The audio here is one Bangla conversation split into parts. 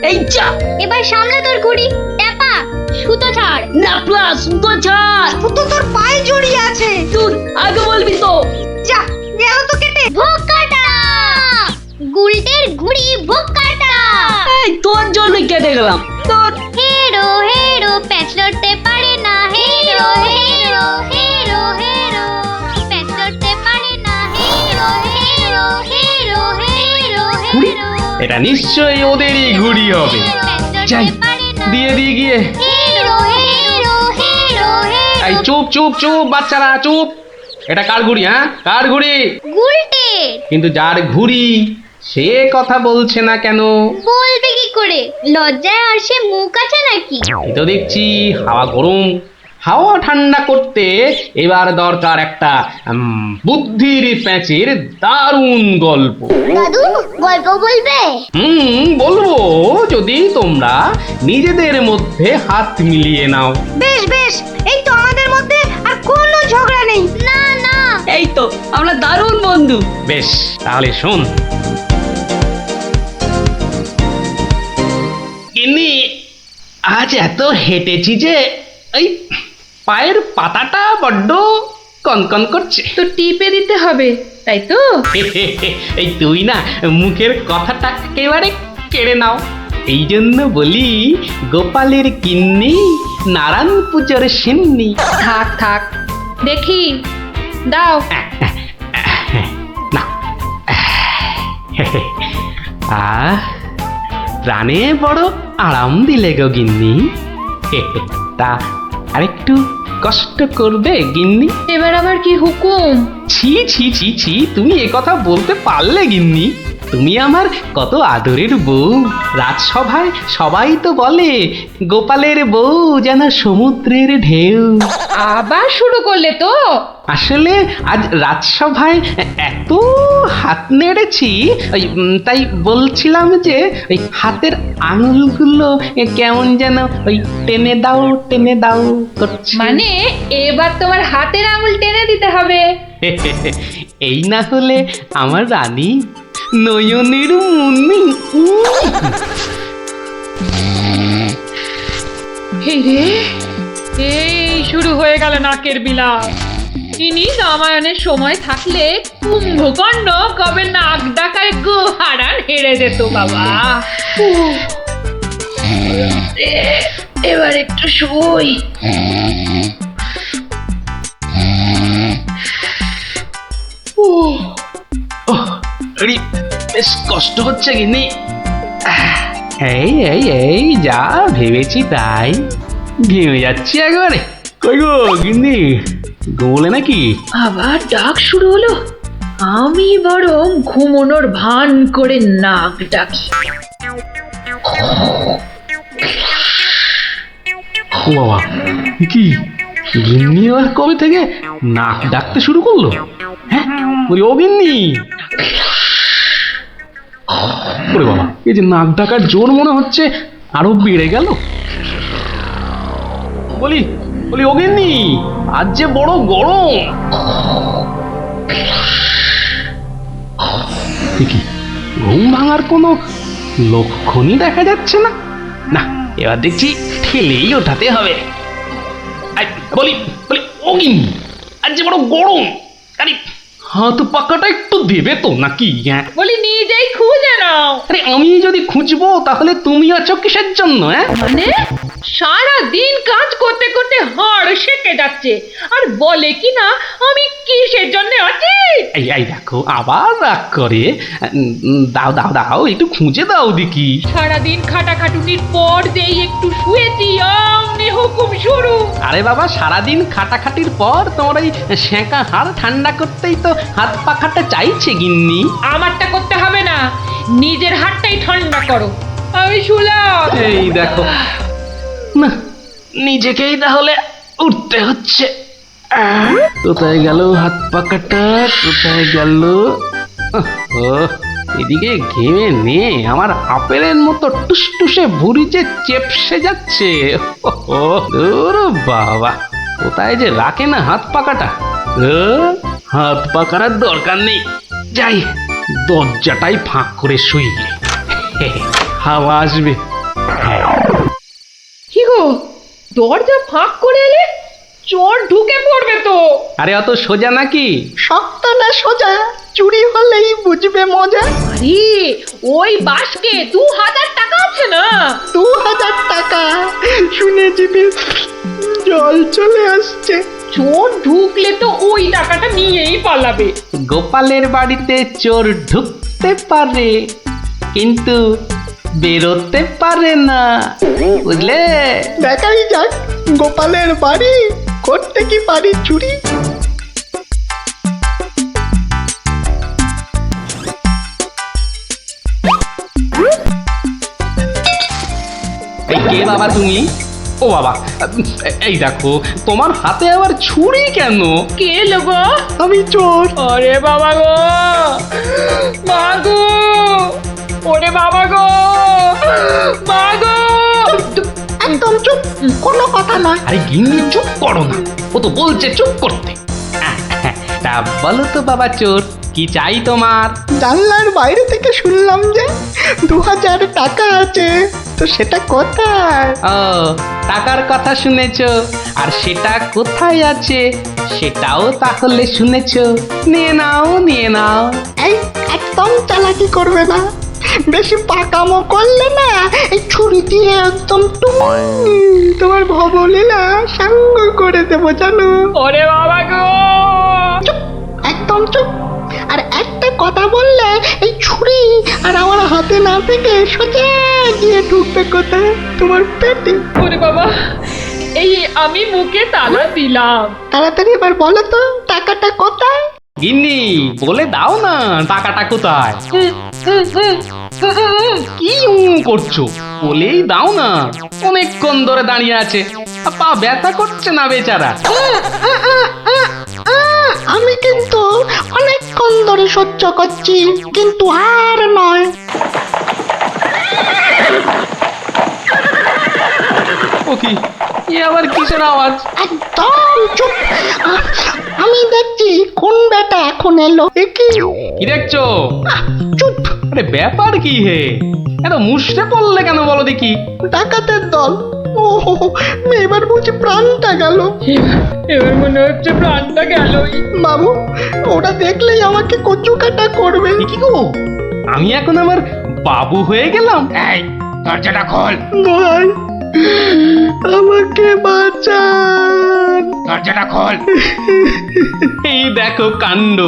এই যা, এবার সামলা তোর ঘুড়ি। ট্যাপা, সুতো ছাড়। ন্যাপলা সুতো ছাড়। সুতো তোর পায়ে জড়িয়ে আছে। তুই আগে বলবি তো। যা, গেল তো কেটে। ভোগ কাটা, গুলটের ঘুড়ি ভোগ কাটা। এই তোর জন্য কেটে গেলাম। তোর হেরো হেরো প্যাচ লড়তে পারে না। হেরো হেরো হেরো হেরো প্যাচ লড়তে পারে না। হেরো হেরো হেরো হেরো ঘুড়ি? হেরো এটা নিশ্চয়ই ওদেরই ঘুড়ি হবে। যাই, দিয়ে দিয়ে গিয়ে। হেরো হেরো হেরো হেরো এই চুপ চুপ চুপ বাচ্চারা চুপ। এটা কার ঘুড়ি? হ্যাঁ, কার ঘুড়ি? গুলটের। কিন্তু যার ঘুড়ি সে কথা বলছে না কেন? বলবে কি করে? লজ্জায় আর সে মুখ আছে নাকি? এই তো দেখছি হাওয়া গরম, হাওয়া ঠান্ডা করতে এবার দরকার একটা বুদ্ধির প্যাঁচের দারুণ গল্প। দাদু গল্প বলবে? বলবো, যদি তোমরা নিজেদের মধ্যে হাত মিলিয়ে নাও। বেশ বেশ, এই তো আমাদের মধ্যে আর কোনো ঝগড়া নেই। না না, এই তো আমরা দারুণ বন্ধু। বেশ, তাহলে শোন। গিন্নি, আজ এত হেঁটেছি যে এই পায়ের পাতাটা বড্ড কনকন করছে। তো টিপে দিতে হবে, তাই তো? এই তুই না মুখের কথাটা একেবারে কেড়ে নাও। এই জন্য বলি, গোপালের গিন্নি নারায়ণ পুজোর সিন্নি। থাক থাক, দেখি দাও। না প্রাণে বড় আরাম দিলে গো গিন্নি। তা আরেকটু কষ্ট করবে গিন্নি? এবার আবার কি হুকুম? ছি ছি ছি ছি, তুমি এ কথা বলতে পারলে গিন্নি? তুমি আমার কত আদরের বউ। রাজসভায় সবাই তো বলে গোপালের বউ যেন সমুদ্রের ঢেউ। আবার শুরু করলে তো? আসলে আজ রাজসভায় এত হাত নেড়েছি, তাই বলছিলাম যে ওই হাতের আঙুলগুলো কেমন যেন ওই টেনে দাও করছে। মানে এবার তোমার হাতের আঙুল টেনে দিতে হবে। এই না হলে আমার রানী নয়নের মুন্নি। এই রে, এই শুরু হয়ে গেল নাকের বিলাপ। ইনি রামায়ণের সময় থাকলে কুম্ভকর্ণ কবে নাক ডাকায় গো হারান হেরে যেত বাবা। এবার একটু শুই। আরে, বেশ কষ্ট হচ্ছে গিন্নি। এই এই এই যা ভেবেছি তাই, ঘেমে যাচ্ছি একবারে। কই গো গিন্নি, গোলে নাকি? আবার ডাক শুরু হলো। আমি বরং ঘুমোনোর ভান করে নাক ডাকি। ও বাবা, কি গিন্নি আবার কবে থেকে নাক ডাকতে শুরু করলো? হ্যাঁ, বলি ও গিন্নি। ওরে বাবা, এই যে নাক ডাকার জোর মনে হচ্ছে আরো বেড়ে গেল। বলি বলি ও গিন্নি, আজ যে বড় গরম। কি ঘুম ভাঙার কোনো লক্ষণই দেখা যাচ্ছে না। না, এবার দেখছি ঠেলেই ওঠাতে হবে। বলি বলি ও গিন্নি, আজ যে বড় গরম, আরে হাত পাকাটা একটু দেবে তো নাকি? হ্যাঁ, বলি নিজেই খুঁজে নাও। আরে আমি যদি খুঁজবো তাহলে তুমি আছো কিসের জন্য? হ্যাঁ, মানে সারা দিন কাজ করতে করতে হাড় সেকে যাচ্ছে, আর বলে কি না আমি কিসের জন্য আছি। এই এই দেখো আবার রাগ করে। দাও দাও দাও, একটু খুঁজে দাও দেখি। সারাদিন খাটাখাটুনির পর যেই একটু শুয়েছি, অমনি হুকুম শুরু। আরে বাবা, সারাদিন খাটাখাটির পর তোমার ওই সেঁকা হাড় ঠান্ডা করতেই তো হাত পাখাটা চাইছে গিন্নি। আমারটা করতে হবে না, নিজের হাতটাই ঠান্ডা করো। আমি শুলাম। এই দেখো না, নিজেকেই তাহলে উঠতে হচ্ছে। কোথায় গেল হাত পাকাটা, কোথায় গেল? এদিকে ঘেমে নে আমার আপেলের মতো টুসটুসে ভুঁড়ি যে চেপসে যাচ্ছে। বাবা, কোথায় যে রাখে না হাত পাকাটা। হাত পাকার দরকার নেই, যাই দরজাটাই ফাঁক করে শুই। হাওয়া আসবে। হ্যাঁ, কি গো দরজা ফাঁক করে এলে? চোর ঢুকে পড়বে তো। আরে অত সোজা নাকি? শক্ত না সোজা, চুরি হলেই বুঝবে মজা। আরে ওই বাসকে 2000 টাকা আছে না? 2000 টাকা শুনে জিভে জল চলে আসছে। চোর ঢুকলে তো ওই টাকাটা নিয়েই পালাবে। গোপালের বাড়িতে চোর ঢুকতে পারে কিন্তু বেরোতে পারে না, বুঝলে? দেখাই যাক গোপালের বাড়ি করতে কি পারি চুরি। এই কে বাবা তুমি? ও বাবা, এই দেখো তোমার হাতে আবার ছুরি কেন? কে লোগো? আমি চোর। আরে বাবা গো, মা গো, ওরে বাবা গো, মা গো। একদম চুপ, কোনো কথা নয়। আরে গিন্নি চুপ করো না, ও তো বলছে চুপ করতে। তা বলো তো বাবা চোর, কি চাই তোমার? জানলার বাইরে থেকে শুনলাম যে 2000 টাকা আছে, তো সেটা কোথায়? ও টাকার কথা শুনেছো, আর সেটা কোথায় আছে সেটাও তাহলে শুনেছো। নিয়ে নাও নিয়ে নাও। এই একদম চালাকি করবে না, বেশি পাকামো করলে না এই ছুরি দিয়ে একদম তোমার ভবলীলা সাঙ্গ করে দেবো জানো। ওরে বাবা গো। চুপ, একদম চুপ। আর একটা কথা বললে এই ছুরি আর আমার হাতে না থেকে সোজা গিয়ে ঢুকবে কোথায়? তোমার পেটে। ওরে বাবা, এই আমি মুখে তালা দিলাম। তাড়াতাড়ি এবার বলো তো টাকাটা কোথায়? গিন্নি বলে দাও না টাকাটা কোথায়। কি করছো, বলেই দাও না। অনেকক্ষণ ধরে দাঁড়িয়ে আছে, পা ব্যথা করছে না বেচারা। আমি কিন্তু অনেকক্ষণ ধরে সহ্য করছি, কিন্তু আর নয়। ও কি, এ আবার কিসের আওয়াজ? একদম চুপ। আমি দেখছি কোন বেটা এখন এলো। এ কি? কি দেখছো? চুপ। আরে ব্যাপার কি হে, এত মুষড়ে পড়লে কেন বলো দেখি? ডাকাতের দল। ও এবার বুঝি প্রাণটা গেল। এবার মনে হচ্ছে প্রাণটা গেলই। বাবু, ওরা দেখলেই আমাকে কচু কাটা করবে। এ কি গো, আমি এখন আমার বাবু হয়ে গেলাম? এই দরজাটা খোল, ভাই আমাকে বাঁচান। দরজাটা খোল। এই দেখো কাণ্ড,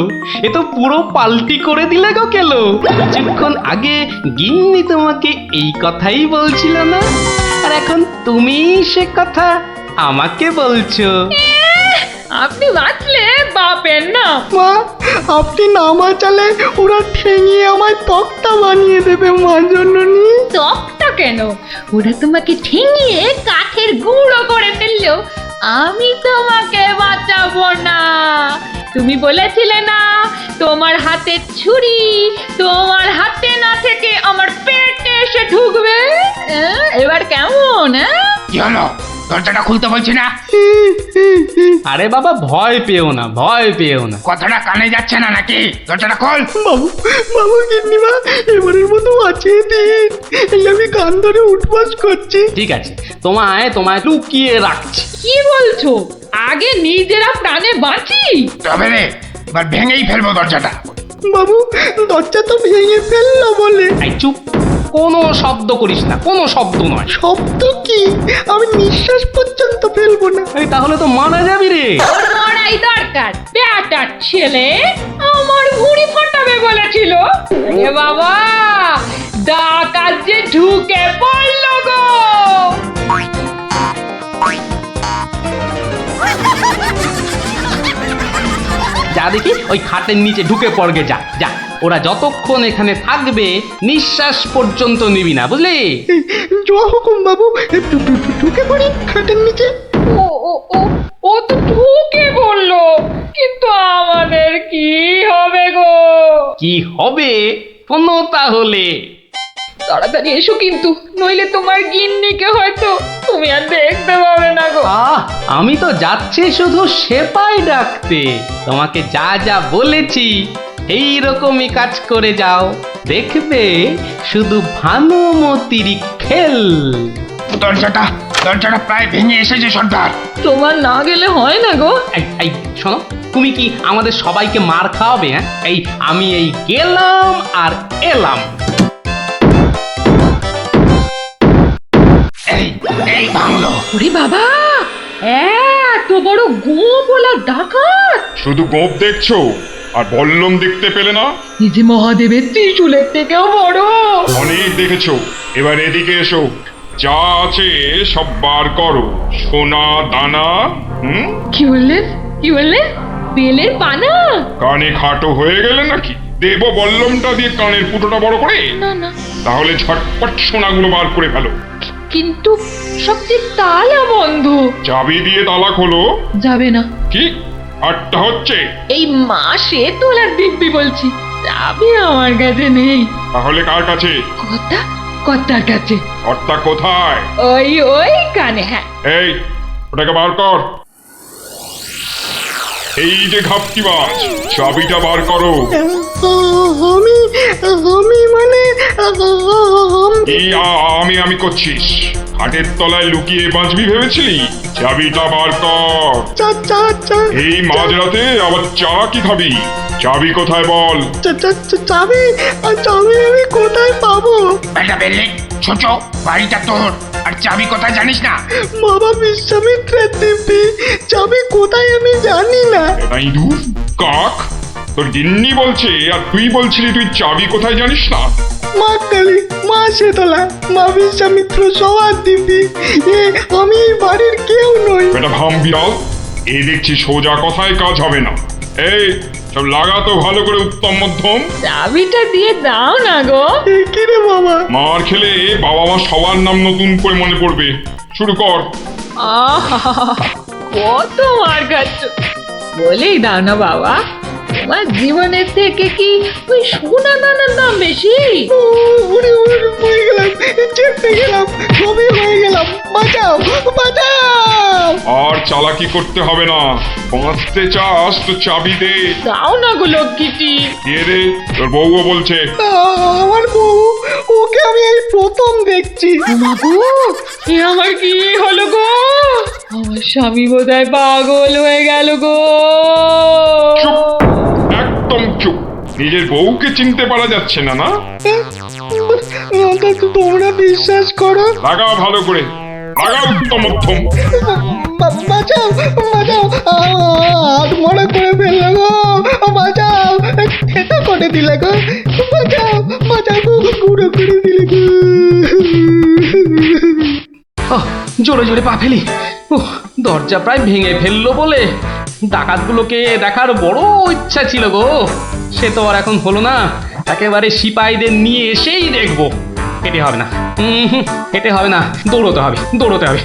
এ তো পুরো পাল্টি করে দিলে গো কেলো। কিছুক্ষণ আগে গিন্নি তোমাকে এই কথাই বলছিল না, আর এখন তুমি সে কথা আমাকে বলছো। আপনি বাঁচলে বাপের না। মা, আপনি না বাঁচালে ওরা ঠেঙিয়ে আমায় তক্তা বানিয়ে দেবে মা জননী। তকটা কেন, ওরা তোমাকে ঠেঙিয়ে কাঠের গুঁড়ো করে ফেললো। আমি তোমাকে বাঁচাবো না। তুমি বলেছিলে না তোমার হাতে ছুরি তোমার হাতে না থেকে আমার পেটে এসে ঢুকবে। এবার কেমন? কি হলো? দরজাটা খুলতে বলছি না? আরে বাবা ভয় পেও না, ভয় পেও না। কথাটা কানে যাচ্ছে না নাকি? দরজাটা খোল। বাবু, বাবু গিন্নিমা এবারের মতো বাঁচিয়ে দিন। এই আমি গান ধরে উঠবাস করছি। ঠিক আছে, তোমায় লুকিয়ে রাখছি। কি বলছো? আগে নিজেরা প্রাণে বাঁচি। তবে রে, এবার ভেঙেই ফেলবো দরজাটা। বাবু, দরজা তো ভেঙে ফেললো বলে। এই চুপ, কোনো শব্দ করিস না, কোনো শব্দ নয়। শব্দ কি? আমি নিঃশ্বাস পর্যন্ত ফেলবো না। এই তাহলে তো মারা যাবি রে। ওর মরাই দরকার। বেটার ছেলে আমার ভুঁড়ি ফাটাবে বলেছিল। এ বাবা, ডাকাত যে ঢুকে পড়লো গো। যা দেখি ওই খাটের নিচে ঢুকে পড়গে, যা যা। ওরা যতক্ষণ এখানে থাকবে নিঃশ্বাস পর্যন্ত নিবি না, বুঝলি? জয় হুকুম বাবু, ঢুকে পড়ি খাটের নিচে। ও ও ও ও তো ঢুকে পড়লো, কিন্তু আমাদের কি হবে গো? কি হবে শোনো তাহলে। তাড়াতাড়ি এসো কিন্তু, নইলে তোমার গিন্নিকে হয়তো তুমি আর দেখতে পাবে না গো। আমি তো যাচ্ছি শুধু সেপাই ডাকতে। তোমাকে যা যা বলেছি এই রকমই কাজ করে যাও, দেখবে শুধু ভানুমতির খেল। দরজাটা দরজাটা প্রায় ভেঙে এসেছে সর্দার। তোমার না গেলে হয় না গো। এই শোনো, তুমি কি আমাদের সবাইকে মার খাওয়াবে? হ্যাঁ, আমি গেলাম আর এলাম। এই এই ভাঙলো। ওরে বাবা, এত বড় গোপলা ডাকাত! শুধু গোপ দেখছো আর বল্লম দেখতে পেলে না? এই যে মহাদেবের ত্রিশূলের থেকেও বড়। অনেক দেখেছো, এবার এদিকে এসো। যা আছে সব বার করো, সোনা দানা। কি বললেন? কি বললেন? বেলের পানা? কানে খাটো হয়ে গেলে নাকি? দেব বল্লমটা দিয়ে কানের ফুটোটা বড় করে? না না, তাহলে ঝটপট সোনাগুলো বার করে ফেলো। কিন্তু সব যে তালা বন্ধ। চাবি দিয়ে তালা খোলো। যাবে না। কি আটটা হচ্ছে? এই মাসে তোলার দিব্যি বলছি, চাবি আমার কাছে নেই। তাহলে কার কাছে? কর্তার কাছে। অর্থা কোথায়? ওই কানে। হ্যাঁ, এই ওটাকে বার কর। এই যে ঘাপটিবাজ, চাবিটা বার করো। আমি আমি মানে এই আমি করছিস? হাটের তলায় লুকিয়ে বাঁচবি ভেবেছিলি? চাবিটা বার কর। এই মাঝরাতে আবার চা কি খাবি? চাবি কোথায় বল? চাবি চাবি আমি কোথায় পাবো? বেটা বেলে ছোট, বাড়িটা তোর, আর চাবি কোথায় জানিস না? বাবা বিশ্বামিত্রের দিব্যি, চাবি কোথায় আমি জানি না। এটা ইঁদুর কাক, তোর গিন্নি বলছে আর তুই বলছিলি তুই চাবি কোথায় জানিস না? মা কালী, মা শীতলা, মা বিশ্বামিত্র সবার দিব্যি, আমি এই বাড়ির কেউ নই। এটা ভাম বিড়াল, এই দেখছি সোজা কথায় কাজ হবে না। এই সব লাগাতো ভালো করে উত্তম মধ্যম। চাবিটা দিয়ে দাও না গো। কি রে বাবা? মার খেলে বাবা মা সবার নাম নতুন করে মনে পড়বে। শুরু কর। আহা, কত মার খাচ্ছ! বলেই দাও না বাবা, তোমার জীবনের থেকে কি ওই সোনা দানার দাম বেশি? উড়ে উড়ে হয়ে গেলাম, চেপে গেলাম, সবই হয়ে গেলাম। বাঁচাও, বাঁচাও! আর চালাকি করতে হবে না, বাঁচতে চাস তো চাবি দে। দাও না গো লক্ষ্মীটি। দিয়ে দে, তোর বউও বলছে। আমার বউ, ওকে আমি এই প্রথম দেখছি। বাবু, এ আমার কি হলো গো? আমার স্বামী বোধহয় পাগল হয়ে গেল গো। চুপ, একদম চুপ। নিজের বউকে চিনতে পারা যাচ্ছে না না? অন্তত তোমরা বিশ্বাস করো। লাগা ভালো করে, লাগা উত্তম মধ্যম। বাঁচাও, বাঁচাও, হাত মরা করে ফেললো গো। বাঁচাও, খেতে করে দিলে গো। বাঁচাও, বাঁচাও গো, গুঁড়ো করে দিলে গো। জোরে জোরে পা ফেলি। দরজা প্রায় ভেঙে ফেললো বলে ডাকাতগুলোকে দেখার বড় ইচ্ছা ছিল গো। সে তো আর এখন হলো না, একেবারে সিপাহীদের নিয়ে এসেই দেখবো। হেঁটে হবে না, হেঁটে হবে না, দৌড়তে হবে, দৌড়তে হবে।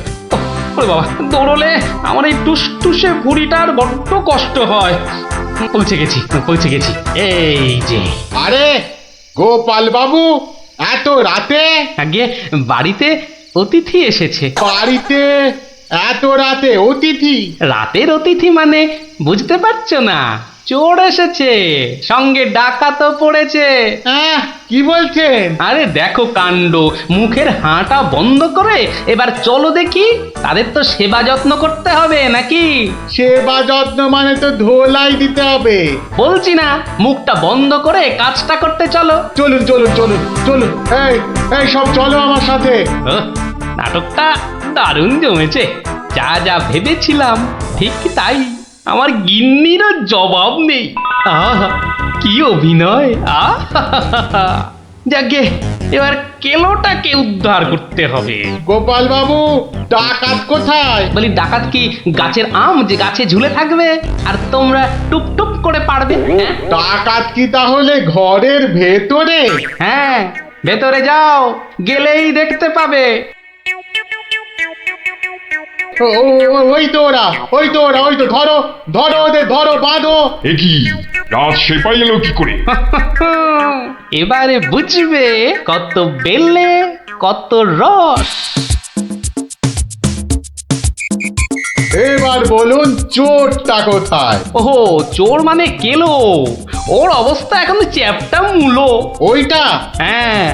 ওরে বাবা, দৌড়লে আমার এই টুসটুসে ভুঁড়িটার বড্ড কষ্ট হয়। পৌঁছে গেছি, পৌঁছে গেছি। এই যে। আরে গোপাল বাবু, এত রাতে? আগে বাড়িতে অতিথি এসেছে। বাড়িতে এত রাতে অতিথি? রাতের অতিথি মানে বুঝতে পারছো না? চোর এসেছে, সঙ্গে ডাকাতও পড়েছে। কি বলছেন? আরে দেখো কাণ্ড, মুখের হাঁটা বন্ধ করে এবার চলো দেখি। তাদের তো সেবা যত্ন করতে হবে নাকি? সেবা যত্ন মানে তো ধোলাই দিতে হবে। বলছি না, মুখটা বন্ধ করে কাজটা করতে চলো। চলুন চলুন চলুন চলুন, এই এই সব চলো আমার সাথে। নাটকটা দারুণ জমেছে। যা যা ভেবেছিলাম ঠিক তাই। আমার গিন্নিরও জবাব নেই। আহা, কি অভিনয়! আহা, যাকে এবার কেলোটাকে উদ্ধার করতে হবে। গোপাল বাবু, ডাকাত কোথায়? বলি ডাকাত কি গাছের আম যে গাছে ঝুলে থাকবে আর তোমরা টুপ টুপ করে পারবে? হ্যাঁ? ডাকাত কি তাহলে ঘরের ভেতরে? হ্যাঁ, ভেতরে যাও, গেলেই দেখতে পাবে। ওই তো ওরা, ওই তো ওরা, ওই তো। ধরো ধরো ওদের, ধরো, বাঁধো। এ কি, রাত সেপাই এলো কি করে? এবারে বুঝবে কত বেলে কত রস। এবার বলুন চোরটা কোথায়? ওহো, চোর মানে কেলো। ওর অবস্থা এখন চ্যাপটা মূলো। ওইটা হ্যাঁ,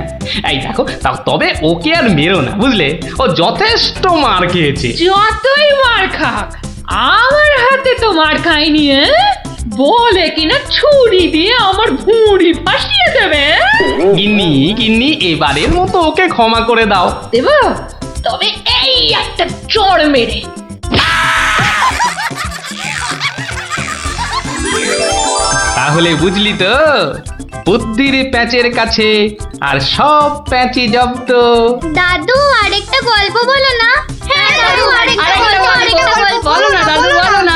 এই দেখো তবে ওকে আর মেরো না, বুঝলে? ও যথেষ্ট মার খেয়েছে। যতই মার খাক, আমার হাতে তো মার খায়নি, বলে কিনা ছুরি দিয়ে আমার ভুঁড়ি ফাঁসিয়ে দেবে। গিন্নি গিন্নি, এবারের মতো ওকে ক্ষমা করে দাও। দেব, তবে এই একটা চড় মেরে। তাহলে বুঝলি তো, বুদ্ধির প্যাঁচের কাছে আর সব প্যাঁচি জব্দ। দাদু আরেকটা গল্প বলো না। হ্যাঁ দাদু আরেকটা গল্প বলো না দাদু, বলো না।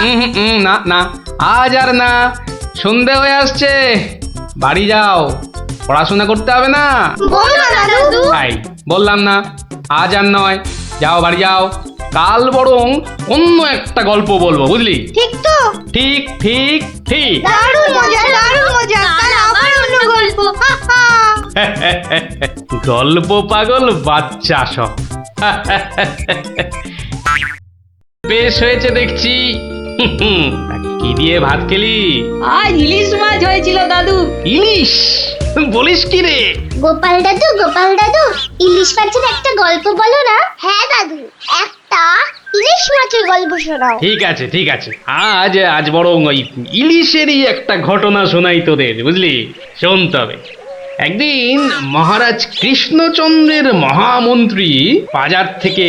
না না, আজ আর না, সন্ধে হয়ে আসছে, বাড়ি যাও, পড়াশোনা করতে হবে না। বলো না দাদু। তাই বললাম না, আজ আর নয়, যাও বাড়ি যাও, কাল বরং অন্য একটা গল্প বলবো, বুঝলি? ঠিক তো? ঠিক ঠিক ঠিক। দারুণ মজা, দারুণ মজা। কাল আবার অন্য গল্প। হা, হা। গল্প পাগল বাচ্চা সব। বেশ হয়েছে দেখছি। কি দিয়ে ভাত খেলি? আজ ইলিশ মাছ হয়েছিল দাদু। ইলিশ? বলিস কি রে? গোপাল দাদু ইলিশ মাছের একটা গল্প বলো না। হ্যাঁ দাদু, একটা ইলিশ মাছের গল্প শোনাও। ঠিক আছে ঠিক আছে, আজ বরং ওই ইলিশেরই একটা ঘটনা শোনাই তোদের, বুঝলি? শোন তবে। একদিন মহারাজ কৃষ্ণচন্দ্রের মহামন্ত্রী বাজার থেকে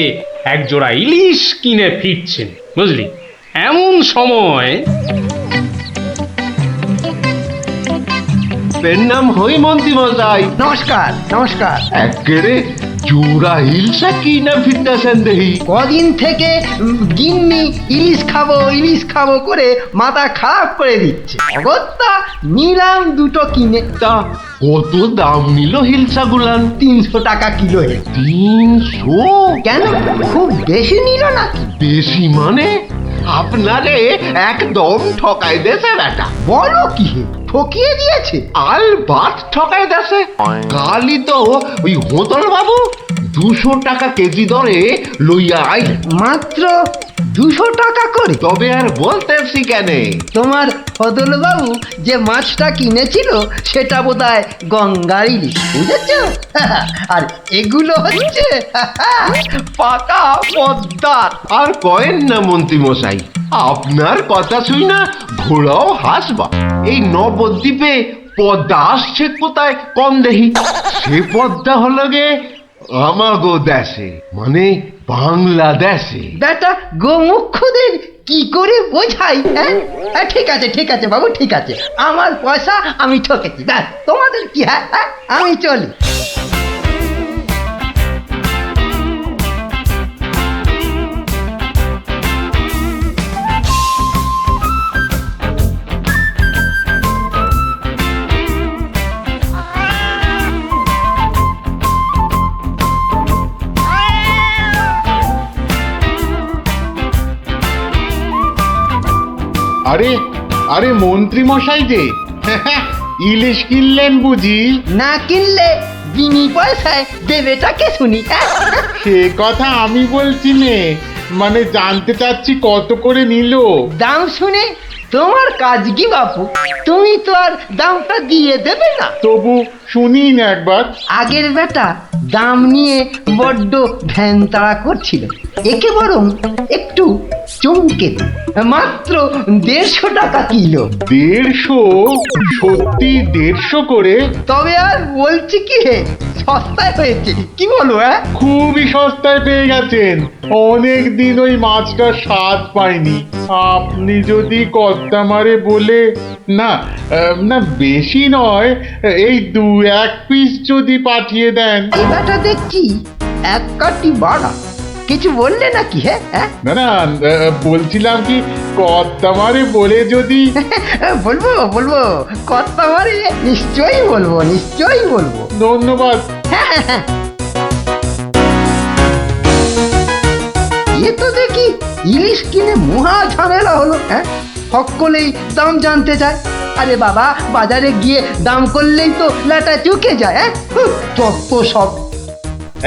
এক জোড়া ইলিশ কিনে ফিরছেন, বুঝলি? এমন সময় নাম হই মন্ত্রী মশাই। নমস্কার নমস্কার। একেরে জোড়া হিলসা কি না ফিরতেছেন দেখি। কদিন থেকে গিন্নি ইলিশ খাবো করে মাথা খারাপ করে দিচ্ছে। অগত্যা নিলাম দুটো কিনে। তা কত দাম নিল হিলসা গুলান? 300 টাকা কিলো। 300? কেন, খুব বেশি নিল নাকি? বেশি মানে? আপনারে একদম ঠকাই দেছে বেটা। বলো কি হে, ঠকিয়ে দিয়েছে? আল বাত ঠকাই দেছে। কালই তো ওই হোতল বাবু 200 টাকা কেজি দরে লইয়া আইল। মাত্র 200 টাকা করে? তবে আর বলতেছি কেনে, তোমার ফদলবাবু যে মাছটা কিনেছিল সেটা বোধহয় গঙ্গার ইলিশ, বুঝেছ? আর এগুলো হচ্ছে পাকা পদ্মার। আর কয়েন না মন্ত্রী মশাই, আপনার কথা শুই না ঘোড়াও হাসবা। এই নবদ্বীপে পদ্মা আসছে কোথায় কম দেখি। সে পদ্মা হলো গে আমাগো দেশে, মানে বাংলাদেশে। বেটা গোমুখদের কি করে বোঝাই? হ্যাঁ ঠিক আছে বাবু, ঠিক আছে, আমার পয়সা আমি ঠকেছি, ব্যাস, তোমাদের কি? হ্যাঁ আমি চলি। আরে আরে মন্ত্রী মশাই যে ইলিশ কিনলেন বুঝি? না কিনলে বিনি পয়সায় দেবেটাকে শুনি। সে কথা আমি বলছি নে, মানে জানতে চাচ্ছি কত করে নিল। দাম শুনে তোমার কাজ কি বাপু? তুমি তো আর দামটা দিয়ে দেবে না। তবু শুনি না একবার। আগের বেটা দাম নিয়ে বড্ড ভ্যান তাড়া করছিল, একে বরং একটু চমকে দিই। মাত্র 150 টাকা কিলো। 150? সত্যি 150 করে? তবে আর বলছি কি হে, সস্তায় হয়েছে, কি বলো? খুবই সস্তায় পেয়ে গেছেন। অনেক দিন ওই মাছটার স্বাদ পাইনি। আপনি যদি কর্তা মারে বলে না না বেশি নয়, এই 2-1 পিস যদি পাঠিয়ে দেন। এই বেটা দেখছি এক কাটি বাড়া, কিছু বললে নাকি? হ্যাঁ না না, বলছিলাম কি কর্তা মারে বলে যদি। বলবো কথা মারে, নিশ্চয়ই বলবো। ধন্যবাদ। এ তো দেখি ইলিশ কিনে মহা ঝামেলা হলো। সকলেই দাম জানতে চায়। আরে বাবা, বাজারে গিয়ে দাম করলেই তো লাটা চুকে যায়। যত সব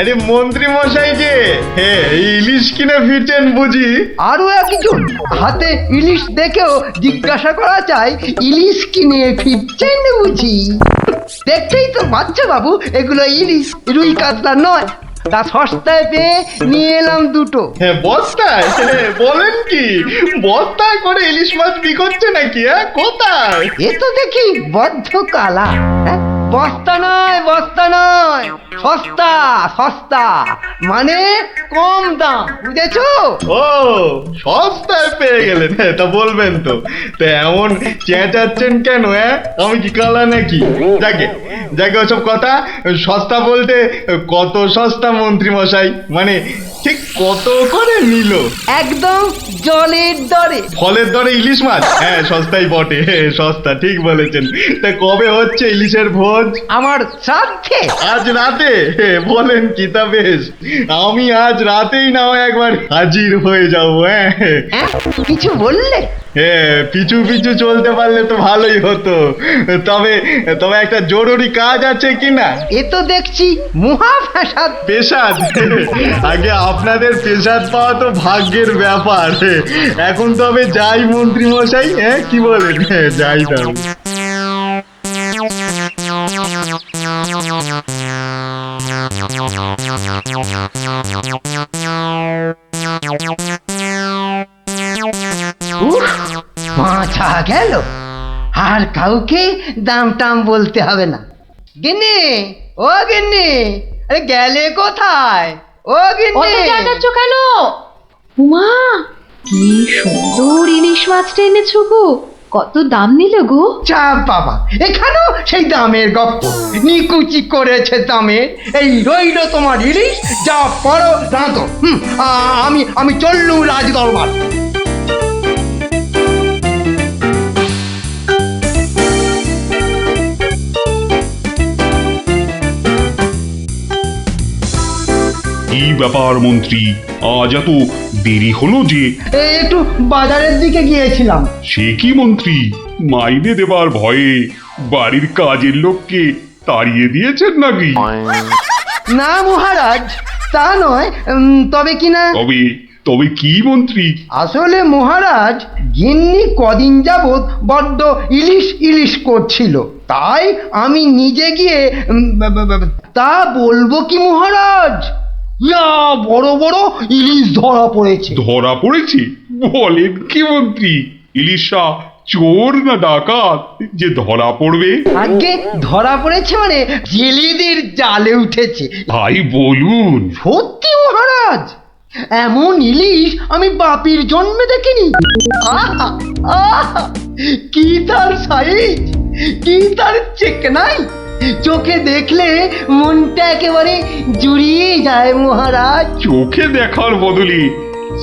আরে মন্ত্রী মশাই যে ইলিশ কিনে ফিরছেন বুঝি? আরো একজন হাতে ইলিশ দেখেও জিজ্ঞাসা করা যায় ইলিশ কিনে ফিরছেন বুঝি? দেখতেই তো বাচ্চা বাবু, এগুলো ইলিশ, রুই কাতলা নয়। তা সস্তায় পেয়ে নিয়ে এলাম দুটো। বস্তায়? বলেন কি, বস্তায় করে ইলিশ মাছ বিকোচ্ছে নাকি? কোথায়? এ তো দেখি বদ্ধ কালা। বস্তা নয়, বস্তা নয়, সস্তা সস্তা, মানে কম দাম, বুঝেছো? ও, সস্তায় পেয়ে গেলেন? তা বলবেন তো। তা এমন চেঁচাচ্ছেন কেন? আমি কি কালা নাকি? যাকে যাকে ওসব কথা। সস্তা বলতে কত সস্তা মন্ত্রী মশাই? মানে ঠিক কত করে নিল? একদম জলের দরে। ফলের দরে ইলিশ মাছ? সস্তাই বটে, সস্তা, ঠিক বলেছেন। তা কবে হচ্ছে ইলিশের ভোজ? আমার শ্রাদ্ধে। আজ রাতে? বলেন কি? তা বেশ, আমি আজ রাতেই না হয় একবার হাজির হয়ে যাবো। কিছু বললে? পিছু পিছু চলতে পারলে তো ভালোই হতো। তবে তবে একটা জরুরি কাজ আছে কিনা? এ তো দেখছি মহা ফ্যাসাদ। পেশাদ? আগে আপনাদের পেশাদ পাওয়া তো ভাগ্যের ব্যাপার। এখন তবে যাই মন্ত্রী মশাই, কি বলেন? যাই তবে। মাথা গেল, আর কাউকে দাম টাম বলতে হবে না। গিন্নি, ও গিন্নি, আরে গেলে কোথায়? ও গিন্নি, চেঁচাচ্ছ কেন? উমা, কি সুন্দর ইলিশ মাছটা এনেছো গো! কত দাম নিল গো? চাপ বাবা, এখানেও সেই দামের গপ্প। নিকুচি করেছে দামে। এই রইল তোমার ইলিশ, যা পড়ো রাঁধো। আমি চললুম রাজ দরবার। কি ব্যাপার মন্ত্রী, আজ এত দেরি হলো যে? একটু বাজারের দিকে গিয়েছিলাম। সে কি মন্ত্রী, মাইনে দেবার ভয়ে বাড়ির কাজের লোককে তাড়িয়ে দিয়েছেন নাকি? না মহারাজ, তা নয়। তবে কিনা, তবে তবে কি মন্ত্রী? আসলে মহারাজ, গিন্নি কদিন যাবৎ বড্ড ইলিশ ইলিশ করছিল, তাই আমি নিজে গিয়ে তা বলবো কি মহারাজ, ইয়া বড় বড় ইলিশ ধরা পড়েছে। ধরা পড়েছে? বলেন কি মন্ত্রী, ইলিশা চোর না ডাকাত যে ধরা পড়বে? আগে ধরা পড়েছে মানে জেলেদের জালে উঠেছে। ভাই বলুন। সত্যি মহারাজ, এমন ইলিশ আমি বাপির জন্মে দেখিনি। আহা, আহা, কি তার সাইজ, কি তার চেকনাই, চোখে দেখলে মনটা একেবারে জুড়িয়ে যায় মহারাজ। চোখে দেখার বদলে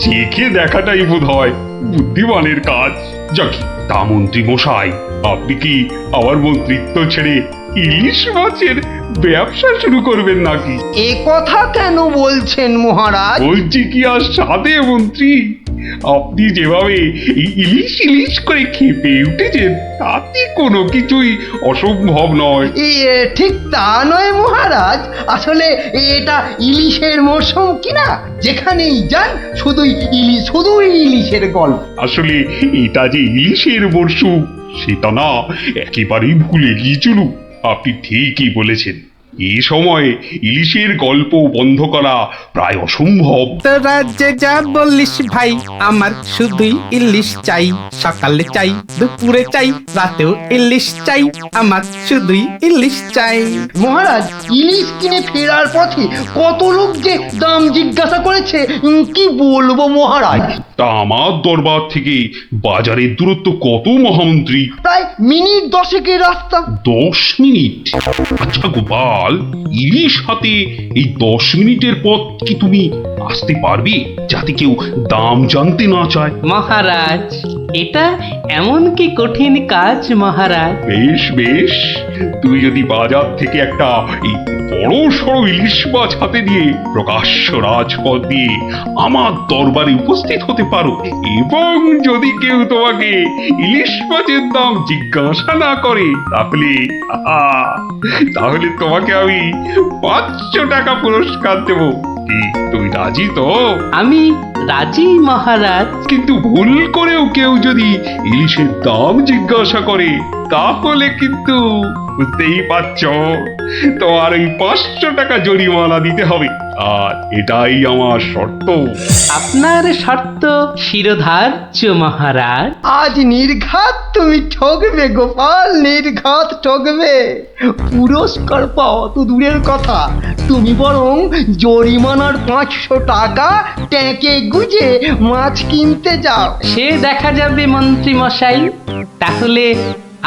চেখে দেখাটাই বোধ হয় বুদ্ধিমানের কাজ। যাক, তা মন্ত্রী মশাই, আপনি কি আবার মন্ত্রিত্ব ছেড়ে ইলিশ মাছের ব্যবসা শুরু করবেন নাকি? এ কথা কেন বলছেন মহারাজ? বলছি কি আর সাধে মন্ত্রী, আপনি যেভাবে এই ইলিশ ইলিশ করে খেপে উঠেছেন তাতে কোনো কিছুই অসম্ভব নয়। ঠিক তা নয় মহারাজ, আসলে এটা ইলিশের মরশুম কিনা, যেখানেই যান শুধুই ইলিশ, শুধুই ইলিশের গল্প। আসলে এটা যে ইলিশের মরশুম সেটা না একেবারেই ভুলে গিয়েছিল। আপনি ঠিকই বলেছেন, এই সময়ে ইলিশের গল্প বন্ধ করা প্রায় অসম্ভব। তোরা যে যা বলিস ভাই, আমার শুধুই ইলিশ চাই। সকালে চাই, দুপুরে চাই, রাতেও ইলিশ চাই। আমার শুধুই ইলিশ চাই। মহারাজ, ইলিশ কিনে ফেরার পথে কত লোক যে দাম জিজ্ঞাসা করেছে, কি বলবো মহারাজ। তা আমার দরবার থেকে বাজারের দূরত্ব কত মহামন্ত্রী? প্রায় মিনিট 10 রাস্তা। 10 মিনিট? আচ্ছা গোপাল, ইলিশ হাতে এই 10 মিনিটের পথ কি তুমি আসতে পারবে, যাতে কেউ দাম জানতে না চায়? মহারাজ, এটা এমন কি কঠিন কাজ মহারাজ? বেশ বেশ, তুমি যদি বাজার থেকে একটা এই বড় সড়ো ইলিশ মাছ হাতে নিয়ে প্রকাশ্য রাজপথ দিয়ে আমার দরবারে উপস্থিত হতে পারো, এবং যদি কেউ তোমাকে ইলিশ মাছের দাম জিজ্ঞাসা না করে, তাহলে তোমাকে আমি 500 টাকা পুরস্কার দেবো। কি তুমি রাজি তো? আমি রাজি মহারাজ। কিন্তু ভুল করেও কেউ যদি ইলিশের দাম জিজ্ঞাসা করে, তাহলে কিন্তু বুঝতেই পারছ, তোমার ওই 500 টাকা জরিমানা দিতে হবে। আর এটাই আমার শর্ত। আপনার শর্ত শিরোধার্য মহারাজ। আজ নির্ঘাত তুমি ঠকবে গোপাল, নির্ঘাত ঠকবে। পুরস্কার পাওয়া তো দূরের কথা, তুমি বরং জরিমানার 500 টাকা ট্যাঁকে গুজে মাছ কিনতে যাও। সে দেখা যাবে মন্ত্রী মশাই। তাহলে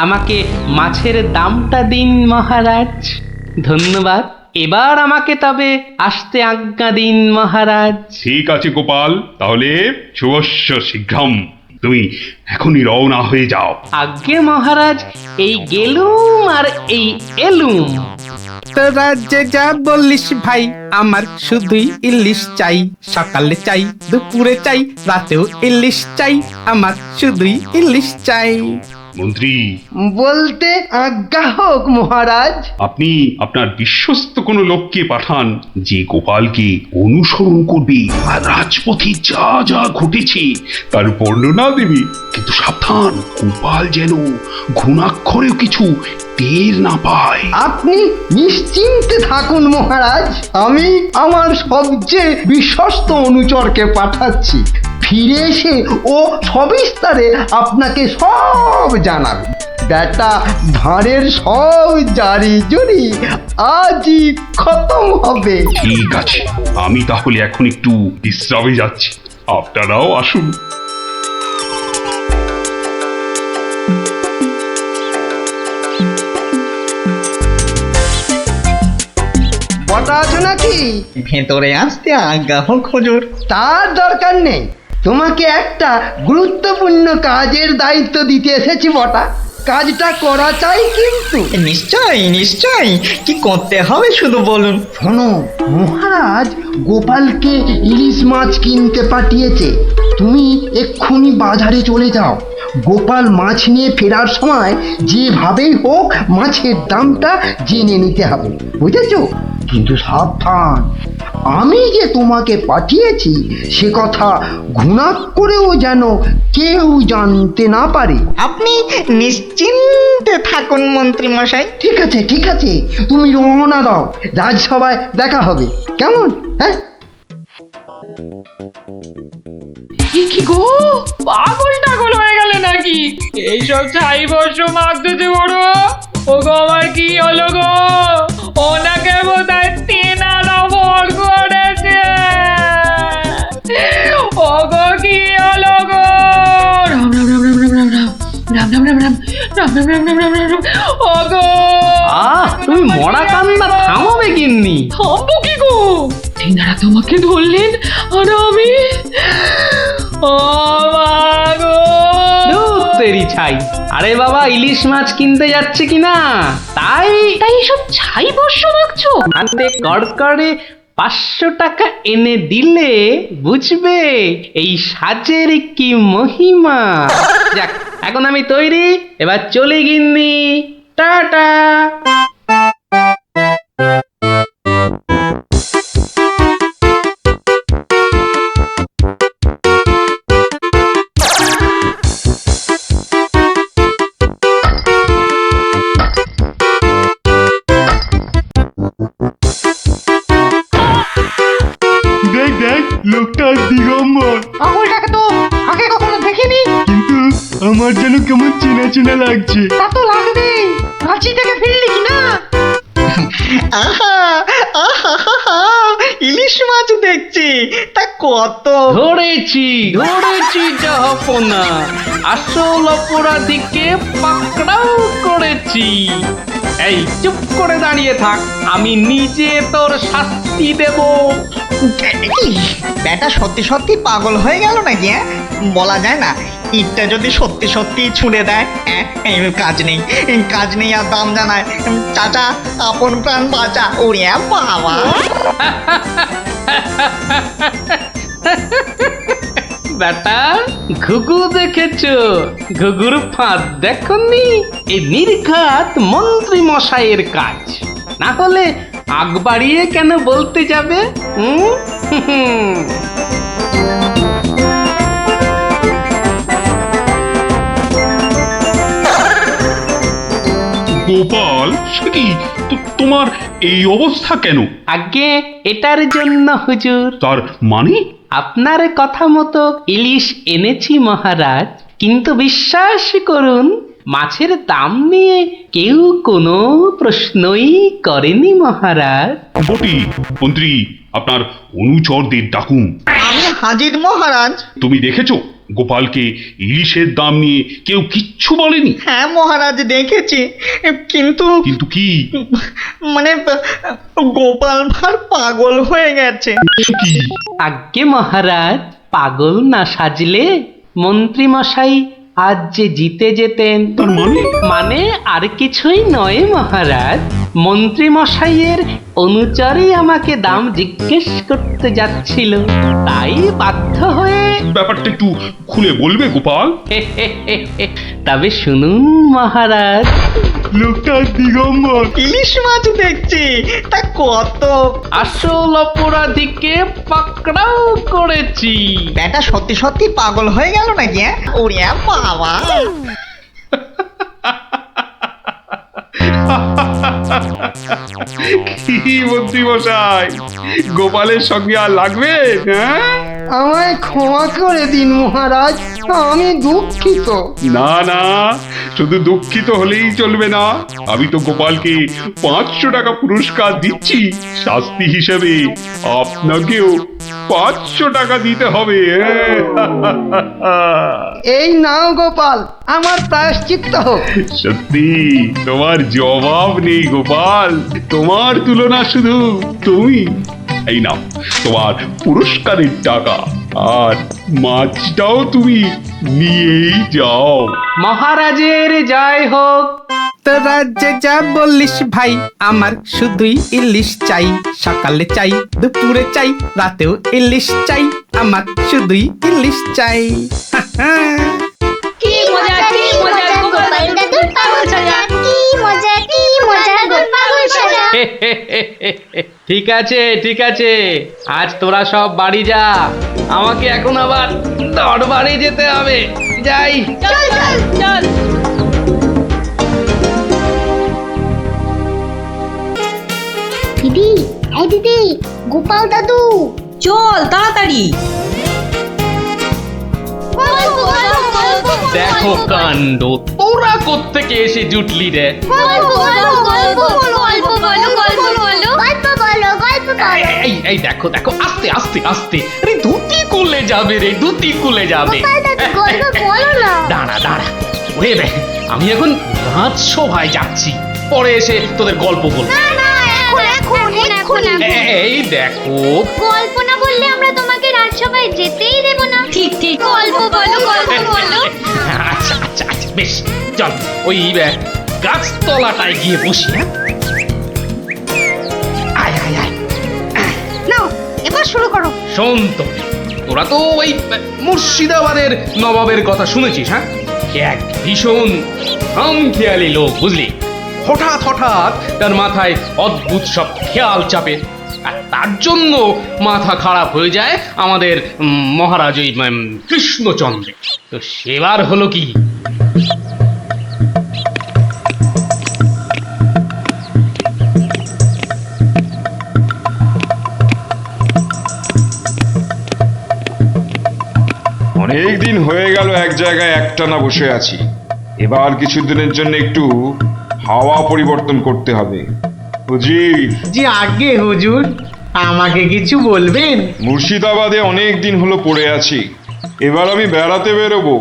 আমাকে মাছের দামটা দিন মহারাজ। ধন্যবাদ। এবার আমাকে তবে আসতে আজ্ঞা দিন মহারাজ। ঠিক আছে গোপাল, তাহলে শুভস্য শীঘ্রম। তুমি এখনই রওনা হয়ে যাও। আজ্ঞে মহারাজ, এই গেলুম আর এই এলুম। তোরা যে যা বললিস ভাই, আমার শুধুই ইলিশ চাই। সকালে চাই, দুপুরে চাই, রাতেও ইলিশ চাই। আমার শুধুই ইলিশ চাই। মন্ত্রী, বলতে আজ্ঞা হোক মহারাজ। আপনি আপনার বিশ্বস্ত কোনো লোককে পাঠান, যে গোপালকে অনুসরণ করবে আর রাজপথে যা যা ঘটেছে তার বর্ণনা দেবে। কিন্তু সাবধান, গোপাল যেন ঘুণাক্ষরেও কিছু টের না পায়। আপনি নিশ্চিন্তে থাকুন মহারাজ, আমি আমার সবচেয়ে বিশ্বস্ত অনুচরকে পাঠাচ্ছি। ফিরে এসে ও সবিস্তারে আপনাকে সব জানাবে। বেটা ভাঁড়ের সব জারি জুরি আজই খতম হবে। ঠিক আছে, আমি তাহলে এখন একটু বিশ্রামে যাচ্ছি, আপনারাও আসুন। বটা আছো নাকি? ভেতরে আসতে আজ্ঞা হোক হুজুর। তার দরকার নেই, তোমাকে একটা গুরুত্বপূর্ণ কাজের দায়িত্ব দিতে এসেছি বটা। কাজটা করা চাই কিন্তু। নিশ্চয়ই নিশ্চয়ই, কি করতে হবে শুধু বলুন। শোনো, মহারাজ গোপালকে ইলিশ মাছ কিনতে পাঠিয়েছে। তুমি এক্ষুনি বাজারে চলে যাও। গোপাল মাছ নিয়ে ফেরার সময় যেভাবেই হোক মাছের দামটা জেনে নিতে হবে, বুঝেছো? কিন্তু সাবধান, আমি যে তোমাকে পাঠিয়েছি সে কথা ঘুণাক্ষরেও যেন কেউ জানতে না পারে। আপনি নিশ্চিন্তে থাকুন মন্ত্রী মশাই। ঠিক আছে ঠিক আছে, তুমি রওনা দাও, রাজসভায় দেখা হবে, কেমন? হ্যাঁ, কি গো, পাগল টাগল হয়ে গেলে নাকি? এইসব ছাই বর্ষ মাগতে বড়। ও গো, আমার কি হলো গো? ওনাকে বোধহয় তেনারা ভর করেছে। ও গো, কি হলো গো? রাম রাম রাম রাম রাম রাম রাম রাম রাম রাম রাম রাম রাম রাম রাম রাম রাম। ও গো, তুমি মরা কান্না থামাবে কিন্নি? থামবো কি গো? তেনারা তোমাকে ধরলেন আর আমি তেরি ছাই। আরে বাবা, ইলিশ মাছ কিনতে যাচ্ছে কিনা, তাই এসব ছাই বর্ষ মাখছো? হাতে কড়কড়ে 500 টাকা এনে দিলে বুঝবে এই সাজের কি মহিমা। যাক, এখন আমি তৈরি, এবার চলে গিন্নি। টাটা। দেখ দেখ, লোকটা দিগম্বর। পাগলটাকে তো আগে কখনো দেখিনি। কিন্তু আমার যেন কেমন চেনা চেনা লাগছে। তা তো লাগবেই, রাঁচি থেকে ফিরলি কি না? আহা আহা, ইলিশ মাছ দেখছি, তা কত? ধরেছি জাহাপনা, আসল অপরাধীকে পাকড়াও করেছি। এই চুপ করে দাঁড়িয়ে থাক, আমি নিজে তোর শাস্তি দেব। বেটা সত্যি সত্যি পাগল হয়ে গেল নাকি? বলা যায় না, ইটটা যদি সত্যি সত্যি ছুঁড়ে দেয়, এই কাজ নেই আর দাম জানায়, চাচা আপন প্রাণ বাঁচা। ওরে বাবা, বেটা ঘুঘু দেখেছো? ঘুঘুর ফাঁদ দেখনি? এই নির্ঘাত মন্ত্রী মশাইয়ের কাজ। না হলে আগ বাড়িয়ে কেন বলতে যাবে? গোপাল, সে কি তোমার এই অবস্থা কেন? আগে এটার জন্য হুজুর। তার মানে? আপনার কথা মতো ইলিশ এনেছি মহারাজ, কিন্তু বিশ্বাস করুন মাছের দাম নিয়ে কেউ কোনো প্রশ্নই করেনি মহারাজ। বটি মন্ত্রী, আপনার অনুচরদের ডাকুন। আমি হাজির মহারাজ। তুমি দেখেছো গোপালকে ইলিশের দাম নিয়ে কেউ কিচ্ছু বলেনি? হ্যাঁ মহারাজ, দেখেছি, কিন্তু কিন্তু কি? মানে গোপাল ভাঁড় পাগল হয়ে গেছে। কি? আজ্ঞে মহারাজ, পাগল না সাজলে মন্ত্রী মশাই আজ যে জিতে যেতেন। তার মানে? মানে আর কিছুই নয় মহারাজ, মন্ত্রী মশাইয়ের অনুচরই আমাকে দাম জিজ্ঞেস করতে যাচ্ছিল, তাই বাধ্য হয়ে। ব্যাপারটা একটু খুলে বলবে গোপাল? তবে শুনুন মহারাজ। লোকটা দিগম্বর। ইলিশ মাছ দেখছি, তা কত? আসল অপরাধীকে পাকড়াও করেছি। ব্যাটা সত্যি সত্যি পাগল হয়ে গেল নাকি? ওরে বাবা, কি মন্ত্রী মশাই, গোপালের সঙ্গে আর লাগবে? হ্যাঁ, আমায় ক্ষমা করে দিন মহারাজ, আমি দুঃখিত। না না, শুধু দুঃখিত হলেই চলবে না। আমি তো গোপালকে 500 টাকা পুরস্কার দিচ্ছি, শাস্তি হিসেবে আপনাকেও 500 টাকা দিতে হবে। এই নাও গোপাল, আমার প্রায়শ্চিত্ত হোক। সত্যি তোমার জবাব নেই গোপাল, তোমার তুলনা শুধু তুমি। এই নাও তোমার পুরস্কারের টাকা, আর মাছটাও তুমি নিয়েই যাও। মহারাজের জয় হোক। তোরা যে যা বললিস ভাই, আমার শুধুই ইলিশ চাই। সকালে চাই, দুপুরে চাই, রাতেও ইলিশ চাই। আমার শুধুই ইলিশ চাই। কি মজা, কি মজা, গোপাল দাদুর পাগল সাজা। কি মজা, কি মজা, গোপাল পাগল সাজা। ঠিক আছে ঠিক আছে, আজ তোরা সব বাড়ি যা, আমাকে এখন আবার দরবারে যেতে হবে। যাই। চল চল চল। দিদি, এই দিদি, গোপাল দাদু চল তাড়াতাড়ি। গল্প গল্প গল্প দেখো কাণ্ড, তোরা কোত্থেকে এসে জুটলি রে? গল্প গল্প গল্প গল্প বলো, গল্প বলো, গল্প বলো, গল্প বলো। এই দেখো দেখো, আস্তে আস্তে আস্তে, আরে ধুতি খুলে যাবে রে, ধুতি খুলে যাবে। গোপাল দাদু গল্প বলো না। দাঁড়া দাঁড়া, ওরে বে, আমি এখন রাজসভায় যাচ্ছি, পরে এসে তোদের গল্প বলবো। না না, এখন এই দেখো, গল্প না বললে আমরা তোমাকে রাজসভায় যেতেই দেব না। ঠিক ঠিক, গল্প বলো, গল্প বলো। আচ্ছা আচ্ছা আচ্ছা, বেশ, চল ওই গাছতলাটায় গিয়ে বসি। হ্যাঁ, আয় আয় আয়। নাও এবার শুরু করো। শোন তো, তোরা তো ওই মুর্শিদাবাদের নবাবের কথা শুনেছিস? হ্যাঁ, এক ভীষণ খামখেয়ালি লোক, বুঝলি। হঠাৎ হঠাৎ তার মাথায় অদ্ভুত সব খেয়াল চাপে, আর তার জন্য মাথা খারাপ হয়ে যায় আমাদের মহারাজ ওই কৃষ্ণচন্দ্র। তো সেবার হলো কি, অনেক দিন হয়ে গেল এক জায়গায় একটানা বসে আছি। এবার কিছুদিনের জন্য একটু হাওয়া পরিবর্তন করতে হবে। হুজির। জি আগে হুজুর, আমাকে কিছু বলবেন? মুর্শিদাবাদে অনেক দিন হলো পড়ে আছি, এবার আমি বেড়াতে বেরোবো,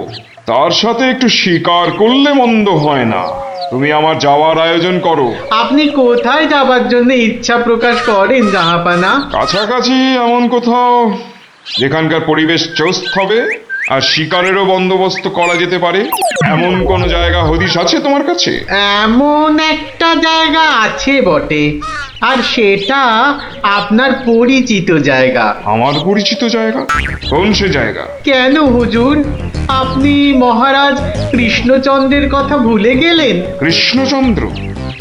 তার সাথে একটু শিকার করলে মন্দ হয় না। তুমি আমার যাওয়ার আয়োজন করো। আপনি কোথায় যাবার জন্য ইচ্ছা প্রকাশ করেন জাহাপানা? কাছাকাছি এমন কোথাও যেখানকার পরিবেশ চৌস্ত হবে, আর শিকারেরও বন্দোবস্ত করা যেতে পারে এমন কোন জায়গা হদিশ আছে তোমার কাছে? এমন একটা জায়গা আছে বটে, আর সেটা আপনার পরিচিত জায়গা। আমার পরিচিত জায়গা? কোন সে জায়গা? কেন হুজুর, আপনি মহারাজ কৃষ্ণচন্দ্রের কথা ভুলে গেলেন? কৃষ্ণচন্দ্র?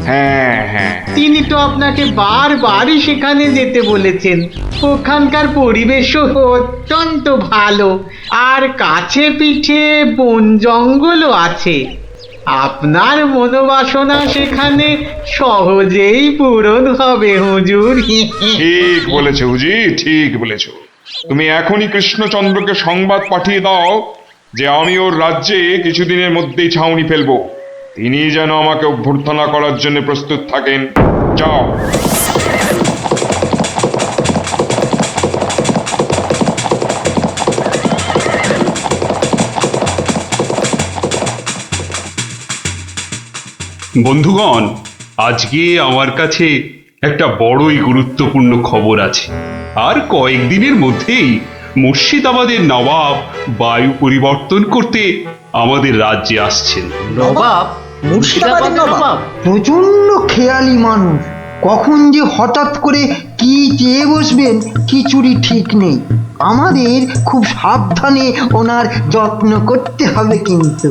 হ্যাঁ হ্যাঁ, তিনি তো আপনাকে বারবারই সেখানে যেতে বলেছেন। ওখানকার পরিবেশও অত্যন্ত ভালো, আর কাছে পিঠে বন জঙ্গলও আছে। আপনার মনোবাসনা সেখানে সহজেই পূরণ হবে হুজুর। ঠিক বলেছো হুজি, ঠিক বলেছো। তুমি এখনই কৃষ্ণচন্দ্রকে সংবাদ পাঠিয়ে দাও যে আমি ওর রাজ্যে কিছুদিনের মধ্যেই ছাউনি ফেলবো। তিনি যেন আমাকে অভ্যর্থনা করার জন্য প্রস্তুত থাকেন। যাও। বন্ধুগণ, আজকে আমার কাছে একটা বড়ই গুরুত্বপূর্ণ খবর আছে। আর কয়েকদিনের মধ্যেই মুর্শিদাবাদের নবাব বায়ু পরিবর্তন করতে আমাদের রাজ্যে আসছেন। নবাব? মুর্শিদাবাদের নবাব? প্রচন্ড খেয়ালি মানুষ, কখন যে হঠাৎ করে কি চেয়ে বসবেন কিছুরই ঠিক নেই। আমাদের খুব সাবধানে ওনার যত্ন করতে হবে কিন্তু।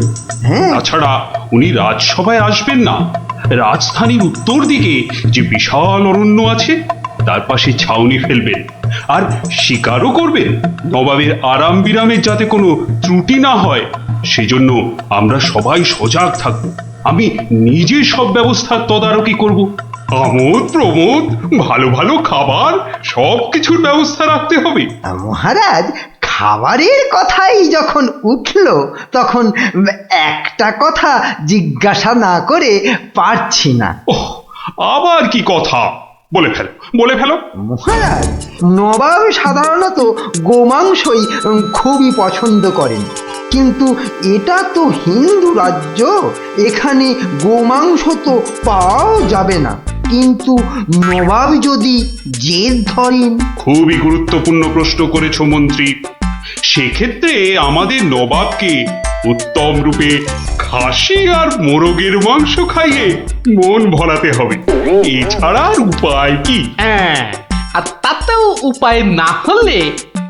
হ্যাঁ, তাছাড়া উনি রাজসভায় আসবেন না, রাজধানীর উত্তর দিকে যে বিশাল অরণ্য আছে তার পাশে ছাউনি ফেলবেন, আর শিকারও করবেন। নবাবের আরাম বিরামের যাতে কোনো ত্রুটি না হয় সেজন্য আমরা সবাই সজাগ থাকব। আমি নিজে সব ব্যবস্থার তদারকি করব। আমোদ প্রমোদ, ভালো ভালো খাবার, সব কিছুর ব্যবস্থা রাখতে হবে। মহারাজ, খাবারের কথাই যখন উঠল তখন একটা কথা জিজ্ঞাসা না করে পারছি না। ওহ, আবার কি কথা? বলে ফেলো, বলে ফেলো। মহারাজ, নবাব সাধারণত গোমাংসই খুবই পছন্দ করেন, কিন্তু এটা তো হিন্দু রাজ্য, এখানে গোমাংস তো পাওয়াও যাবে না। কিন্তু নবাব যদি জেদ ধরেন। খুবই গুরুত্বপূর্ণ প্রশ্ন করেছ মন্ত্রী। সেক্ষেত্রে আমাদের নবাবকে উত্তম রূপে খাসি আর মোরগের মাংস খাইয়ে মন ভরাতে হবে। এছাড়া আর উপায় কি? হ্যাঁ, আর তাতেও উপায় না হলে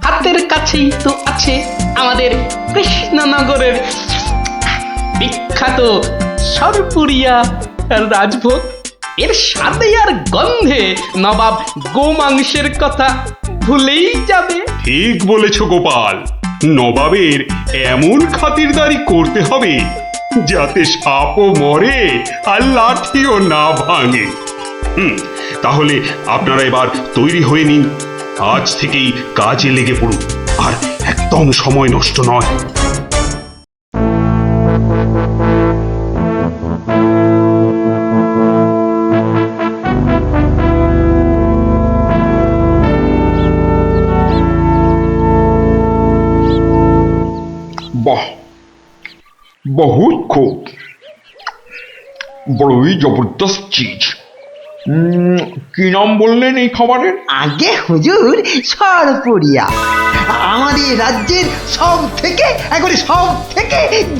হাতের কাছেই তো আছে আমাদের কৃষ্ণনগরের বিখ্যাত সরপুরিয়া রাজভোগ। এর স্বাদে আর গন্ধে নবাব গোমাংসের কথা ভুলেই যাবে। ঠিক বলেছ গোপাল, নবাবের এমন খাতিরদারি করতে হবে যাতে সাপও মরে আর লাঠিও না ভাঙে। তাহলে আপনারা এবার তৈরি হয়ে নিন, আজ থেকেই কাজে লেগে পড়ুন, আর একদম সময় নষ্ট নয়। বাহ, বহুত খুব, বড়ই জবরদস্ত চিজ। কি নাম বললেন এই খাবারের? আগে হুজুর, সরপুরিয়া আমাদের রাজ্যের সব থেকে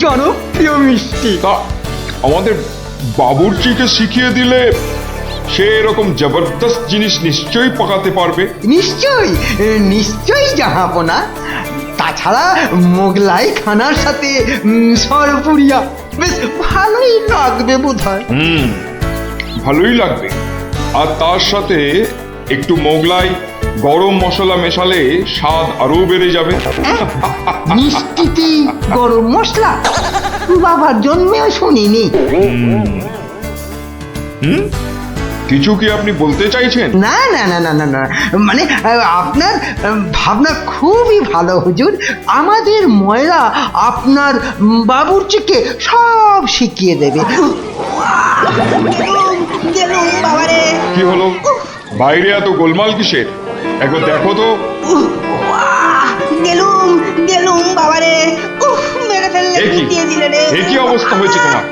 জনপ্রিয় মিষ্টি। তা আমাদের বাবুর্চিকে শিখিয়ে দিলে সে এরকম জবরদস্ত জিনিস নিশ্চয়ই পাকাতে পারবে। নিশ্চয়ই জাহাপনা। তাছাড়া মোগলাই খানার সাথে সরপুরিয়া বেশ ভালোই লাগবে বোধহয়। ভালোই লাগবে, আর তার সাথে একটু মোগলাই গরম মশলা মেশালে স্বাদ আরো বেড়ে যাবে। মিষ্টিতে গরম মশলা? বাবার জন্মেও শুনিনি। কিছু কি আপনি বলতে চাইছেন? না না না না না না, মানে আপনার ভাবনা খুবই ভালো হুজুর। আমাদের ময়রা আপনার বাবুর্চিকে সব শিখিয়ে দেবে। কি হলো, বাইরে এত গোলমাল কিসের? একবার দেখো তো। গেলুম বাবারে, মেরে ফেললে, এ কি অবস্থা হয়েছে তোমার?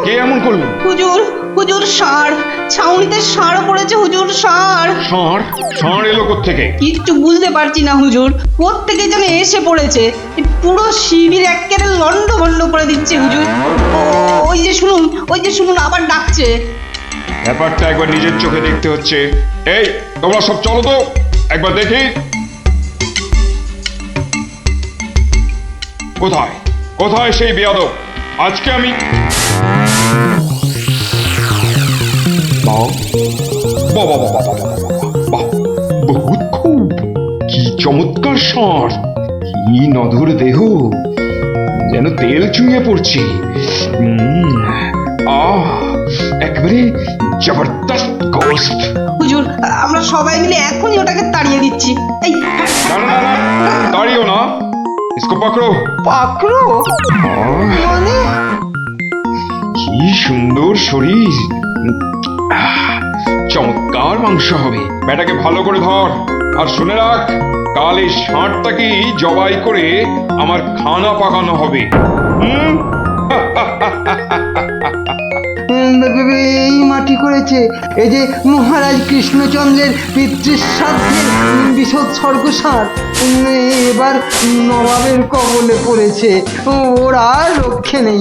কে এমন করলো? হুজুর হুজুর ষাঁড়, ছাউনিতে ষাঁড় পড়েছে হুজুর, ষাঁড়। ষাঁড়? ষাঁড় এলো কোত্থেকে? কিচ্ছু বুঝতে পারছি না হুজুর, কোত্থেকে যেন এসে পড়েছে। এই পুরো শিবির একেবারে লন্ডভন্ড করে দিচ্ছে হুজুর। ওই যে শুনুন, ওই যে শুনুন, আবার ডাকছে। ব্যাপারটা একবার নিজের চোখে দেখতে হচ্ছে। এই তোমরা সব চলো তো, একবার দেখি কোথায় কোথায় সেই বেয়াদব। আজকে আমি বাহ বাহ বাহ বাহ বাহ বাহ, বহুত খুব, কি চমৎকার ষাঁড়, কি নধুর দেহ, যেন তেল চুইয়ে পড়ছে। একেবারে জবরদস্ত গোস্ত। হুজুর, আমরা সবাই মিলে এখনই ওটাকে তাড়িয়ে দিচ্ছি। এই না না না, দাঁড়িও না, ইসকো পাকড়ো। পাকড়ো মানে? কি সুন্দর শরীর, চমৎকার মাংস হবে। বেটাকে ভালো করে ধর, আর শুনে রাখ, কাল এই ষাঁড়টাকেই জবাই করে আমার খানা পাকানো হবে। এই মাটি করেছে, এই যে মহারাজ কৃষ্ণচন্দ্রের পিতৃশ্রাদ্ধের বিসৎসর্গসার এবার নবাবের কবলে পড়েছে, ওর আর রক্ষে নেই।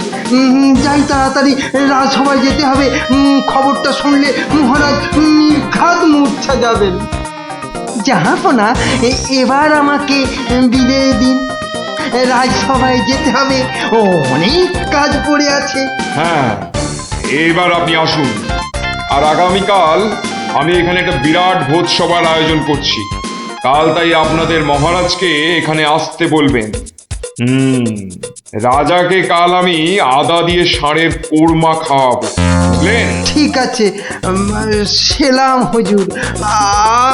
যাই তাড়াতাড়ি, রাজসভায় যেতে হবে, খবরটা শুনলে মহারাজ নির্ঘাত মূর্ছা যাবেন। জাহাপনা, এবার আমাকে বিদায় দিন, রাজসভায় যেতে হবে, অনেক কাজ পড়ে আছে। হ্যাঁ, এবার আপনি আসুন। আর আগামীকাল আমি এখানে একটা বিরাট ভোজসভার আয়োজন করছি। কাল তাই আপনাদের মহারাজকে এখানে আসতে বলবেন। রাজাকে কাল আমি আদা দিয়ে ষাঁড়ের কোরমা খাওয়াবো, বুঝলেন? ঠিক আছে, সেলাম হুজুর,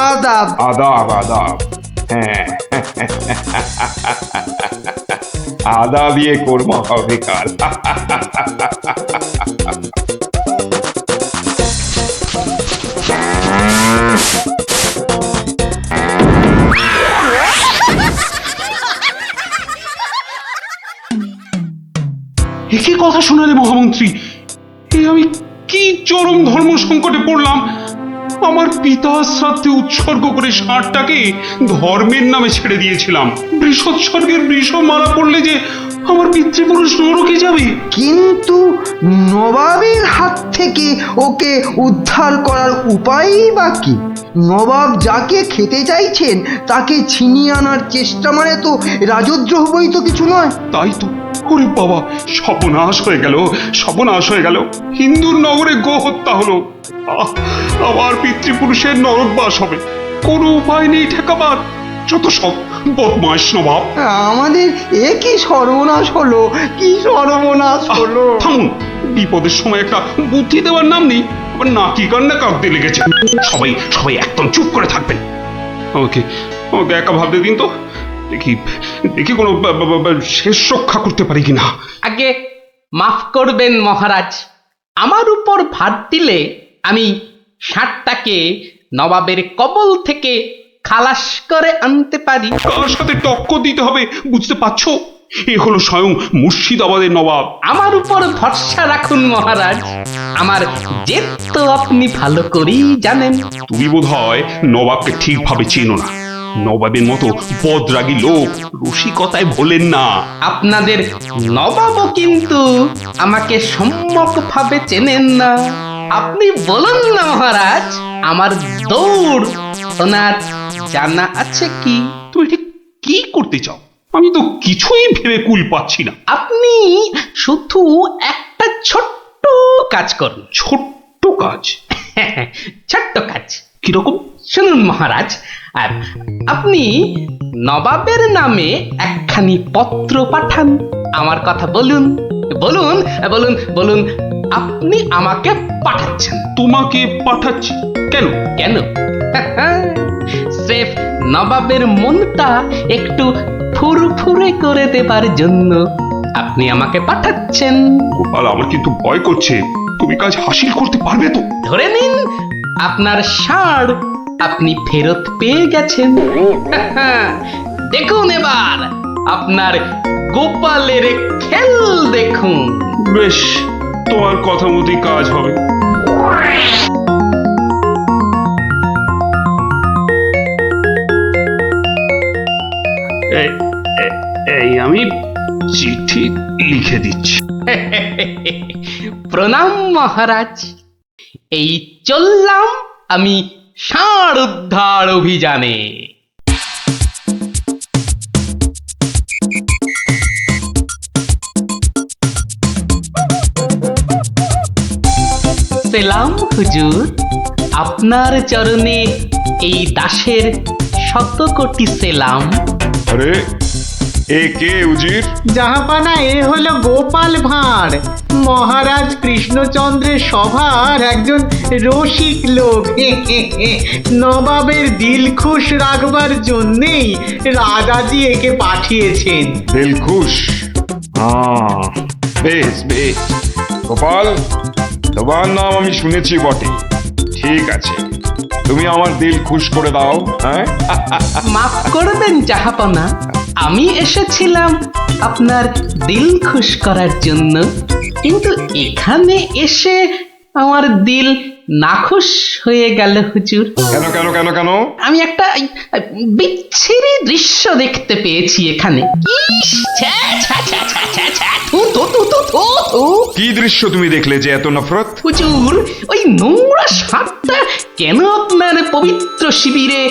আদাব। আদাব আদাব, হ্যাঁ। আদা দিয়ে কোরমা হবে কাল। একই কথা শোনালে মহামন্ত্রী, এ আমি কি চরম ধর্ম সংকটে পড়লাম। আমার পিতা শ্রাদ্ধে উৎসর্গ করে ষাঁড়টাকে ধর্মের নামে ছেড়ে দিয়েছিলাম। বৃষৎসর্গের বৃষ মারা পড়লে যে আমার পিতৃপুরুষ নরকে যাবে। কিন্তু নবাবের হাত থেকে ওকে উদ্ধার করার উপায়ই বা কি? নবাব যাকে খেতে চাইছেন তাকে ছিনিয়ে আনার চেষ্টা মানে তো রাজদ্রোহ বই তো কিছু নয়। তাই তো, ওরে বাবা, সর্বনাশ হয়ে গেল, সর্বনাশ হয়ে গেল। হিন্দুর নগরে গো হত্যা হলো, আমার পিতৃপুরুষের নরকবাস হবে। কোনো উপায় নেই ঠেকাবার। যত সব বদমাশ নবাব। আমাদের এ কি সর্বনাশ হলো, কি সর্বনাশ হলো। থামুন, বিপদের সময় একটা বুদ্ধি দেওয়ার নাম নেই, আবার নাকি কান্না কাঁদতে লেগেছে। সবাই সবাই একদম চুপ করে থাকবেন। আমাকে আমাকে একা ভাবতে দিন তো, দেখি দেখি কোনো শেষ রক্ষা করতে পারি কিনা। আগে মাফ করবেন মহারাজ, আমার উপর ভার দিলে আমি ষাঁড়টাকে নবাবের কবল থেকে খালাস করে আনতে পারি। কার সাথে টক্কর দিতে হবে বুঝতে পারছো? এ হলো স্বয়ং মুর্শিদাবাদের নবাব। আমার উপর ভরসা রাখুন মহারাজ, আমার জেদ তো আপনি ভালো করেই জানেন। তুমি বোধহয় নবাবকে ঠিকভাবে চেনো না। নবাবের মতো বদরাগী লোক রসিকতায় ভোলেন না। আপনাদের নবাবও কিন্তু আমাকে সম্যকভাবে চেনেন না। আপনি বলুন না মহারাজ, আমার দৌড় ওনার জানা আছে কি? তুমি ঠিক কি করতে চাও? আমি তো কিছুই ভেবে কুল পাচ্ছি না। আপনি শুধু একটা ছোট্ট কাজ করুন। ছোট্ট কাজ? ছোট্ট কাজ কিরকম? শুনুন মহারাজ, আর আপনি নবাবের নামে একখানি পত্র পাঠান। আমার কথা বলুন, বলুন বলুন বলুন, আপনি আমাকে পাঠাচ্ছেন। তোমাকে পাঠাচ্ছি? কেন কেন? স্রেফ নবাবের মনটা একটু ফুরফুরে করে দেবার জন্য আপনি আমাকে পাঠাচ্ছেন। গোপাল, আমার কিন্তু ভয় করছে। তুমি কাজ হাসিল করতে পারবে তো? ধরে নিন আপনার ষাঁড় আপনি ফেরত পেয়ে গেছেন। দেখুন এবার আপনার গোপালের খেল দেখুন। বেশ, তোমার কথা মতোই কাজ হবে। এই আমি চিঠি লিখে দিচ্ছি। প্রণাম মহারাজ, এই চললাম আমি ষাঁড় উদ্ধার অভিযানে। সেলাম হুজুর, আপনার চরণে এই দাসের শত কোটি সেলাম। আরে এ কে উজির? জাহাপানা, এ হলো গোপাল ভাঁড়, মহারাজ কৃষ্ণচন্দ্রের সভার একজন রসিক লোক। নবাবের দিল খুশ রাখবার জন্যেই রাজাজি একে পাঠিয়েছেন। দিলখুশ? বেশ বেশ। গোপাল, তোমার নাম আমি শুনেছি বটে। ঠিক আছে, তুমি আমার দিল খুশ করে দাও। হ্যাঁ, মাফ করবেন জাহাপনা, আমি এসেছিলাম আপনার দিল খুশ করার জন্য, কিন্তু এখানে এসে আমার দিল নাখুশ হয়ে গেল হুজুর। কেন কেন কেন কেন? আমি একটা বিচ্ছিরি দৃশ্য দেখতে পেয়েছি এখানে। ইস, ছ্যা, ছ্যা, ছ্যা, ছ্যা, ছ্যা, ছ্যা, থু, থু, থু, থু, থু, থু। কি দৃশ্য তুমি দেখলে যে এত নফরত? হুজুর, ওই নোংরা সাপটা কেন আপনার পবিত্র শিবিরে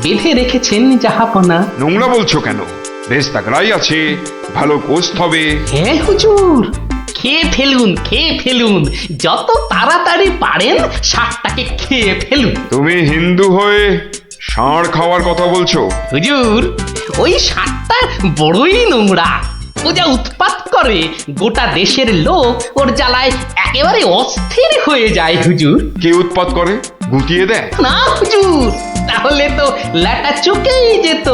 বেঁধে রেখেছেন জাহাপনা? নোংরা বলছো কেন? বেশ তাগড়াই আছে, ভালো গোস্ত হবে। হ্যাঁ হুজুর, খেয়ে ফেলুন, খেয়ে ফেলুন, যত তাড়াতাড়ি পারেন সাপটাকে খেয়ে ফেলুন। তুমি হিন্দু হয়ে ষাঁড় খাওয়ার কথা বলছো? হুজুর, ওই সাপটা বড়ই নোংরা। ও যা উৎপাত করে, গোটা দেশের লোক ওর জ্বালায় একেবারে অস্থির হয়ে যায় হুজুর। কে উৎপাত করে? গুটিয়ে দেয়? না হুজুর, তাহলে তো ল্যাটা চুকেই যেত।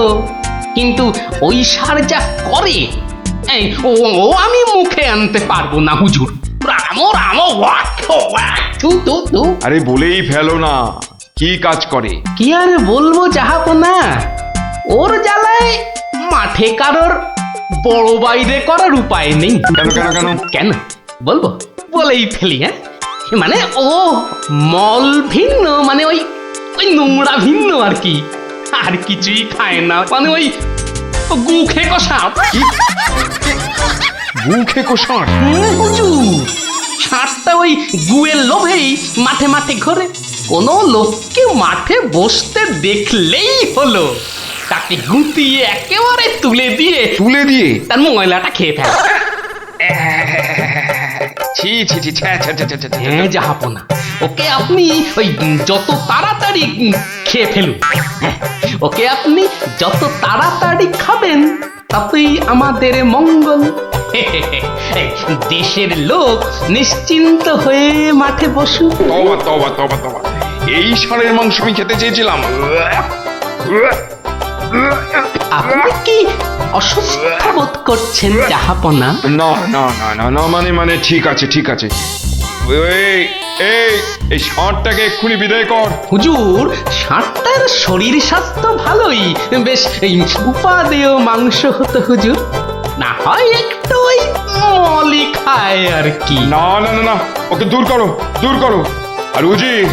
কিন্তু ওই সার যা করে, এই ও ও আমি মুখে আনতে পারবো না হুজুর। রাম রাম ওয়াক ওয়াক, থু থু থু। আরে বলেই ফেলো না, কি কাজ করে? কি আর বলবো জাহাপনা, ওর জ্বালায় মাঠে কারোর বড় বাইরে করার উপায় নেই। কেন কেন কেন? কেন বলবো? বলেই ফেলি। হ্যাঁ, মানে ও মল ভিন্ন, মানে ওই ওই নোংরা ভিন্ন আর কি, আর কিছুই খায় না। মানে ওই গু খেকো সাপ। গু খেকো ষাঁড়? হুজুর, ষাঁড়টা ওই গুয়ের লোভেই মাঠে মাঠে ঘোরে। কোনো লোককে মাঠে বসতে দেখলেই হলো তাকে গুটিয়ে একেবারে তুলে দিয়ে তার ময়লাটা খেয়ে ফেলে। ছি ছি ছি, ছ্যা, ছ্যা, ছ্যা, ছ্যা, ছ্যা, ছ্যা। হ্যাঁ জাহাপনা, ওকে আপনি ওই যত তাড়াতাড়ি খেয়ে ফেলুন। হ্যাঁ, ওকে আপনি যত তাড়াতাড়ি খাবেন ততই আমাদের মঙ্গল। দেশের লোক নিশ্চিন্ত হয়ে মাঠে বসুক। তবা তবা তবা তবা, এই ষাঁড়ের মাংস আমি খেতে চেয়েছিলাম। আপনি কি অসুস্থ বোধ করছেন জাহাপনা? না না না না না, মানে ঠিক আছে ঠিক আছে। এই এই এই ষাঁড়টাকে এক্ষুনি বিদায় কর। হুজুর, ষাঁড়টার শরীর স্বাস্থ্য ভালোই, বেশ উপাদেয় মাংস হতো হুজুর। না হয় একটু ওই মলি খায় আর কি। না না না না, ওকে দূর করো, দূর করো। আর উজির,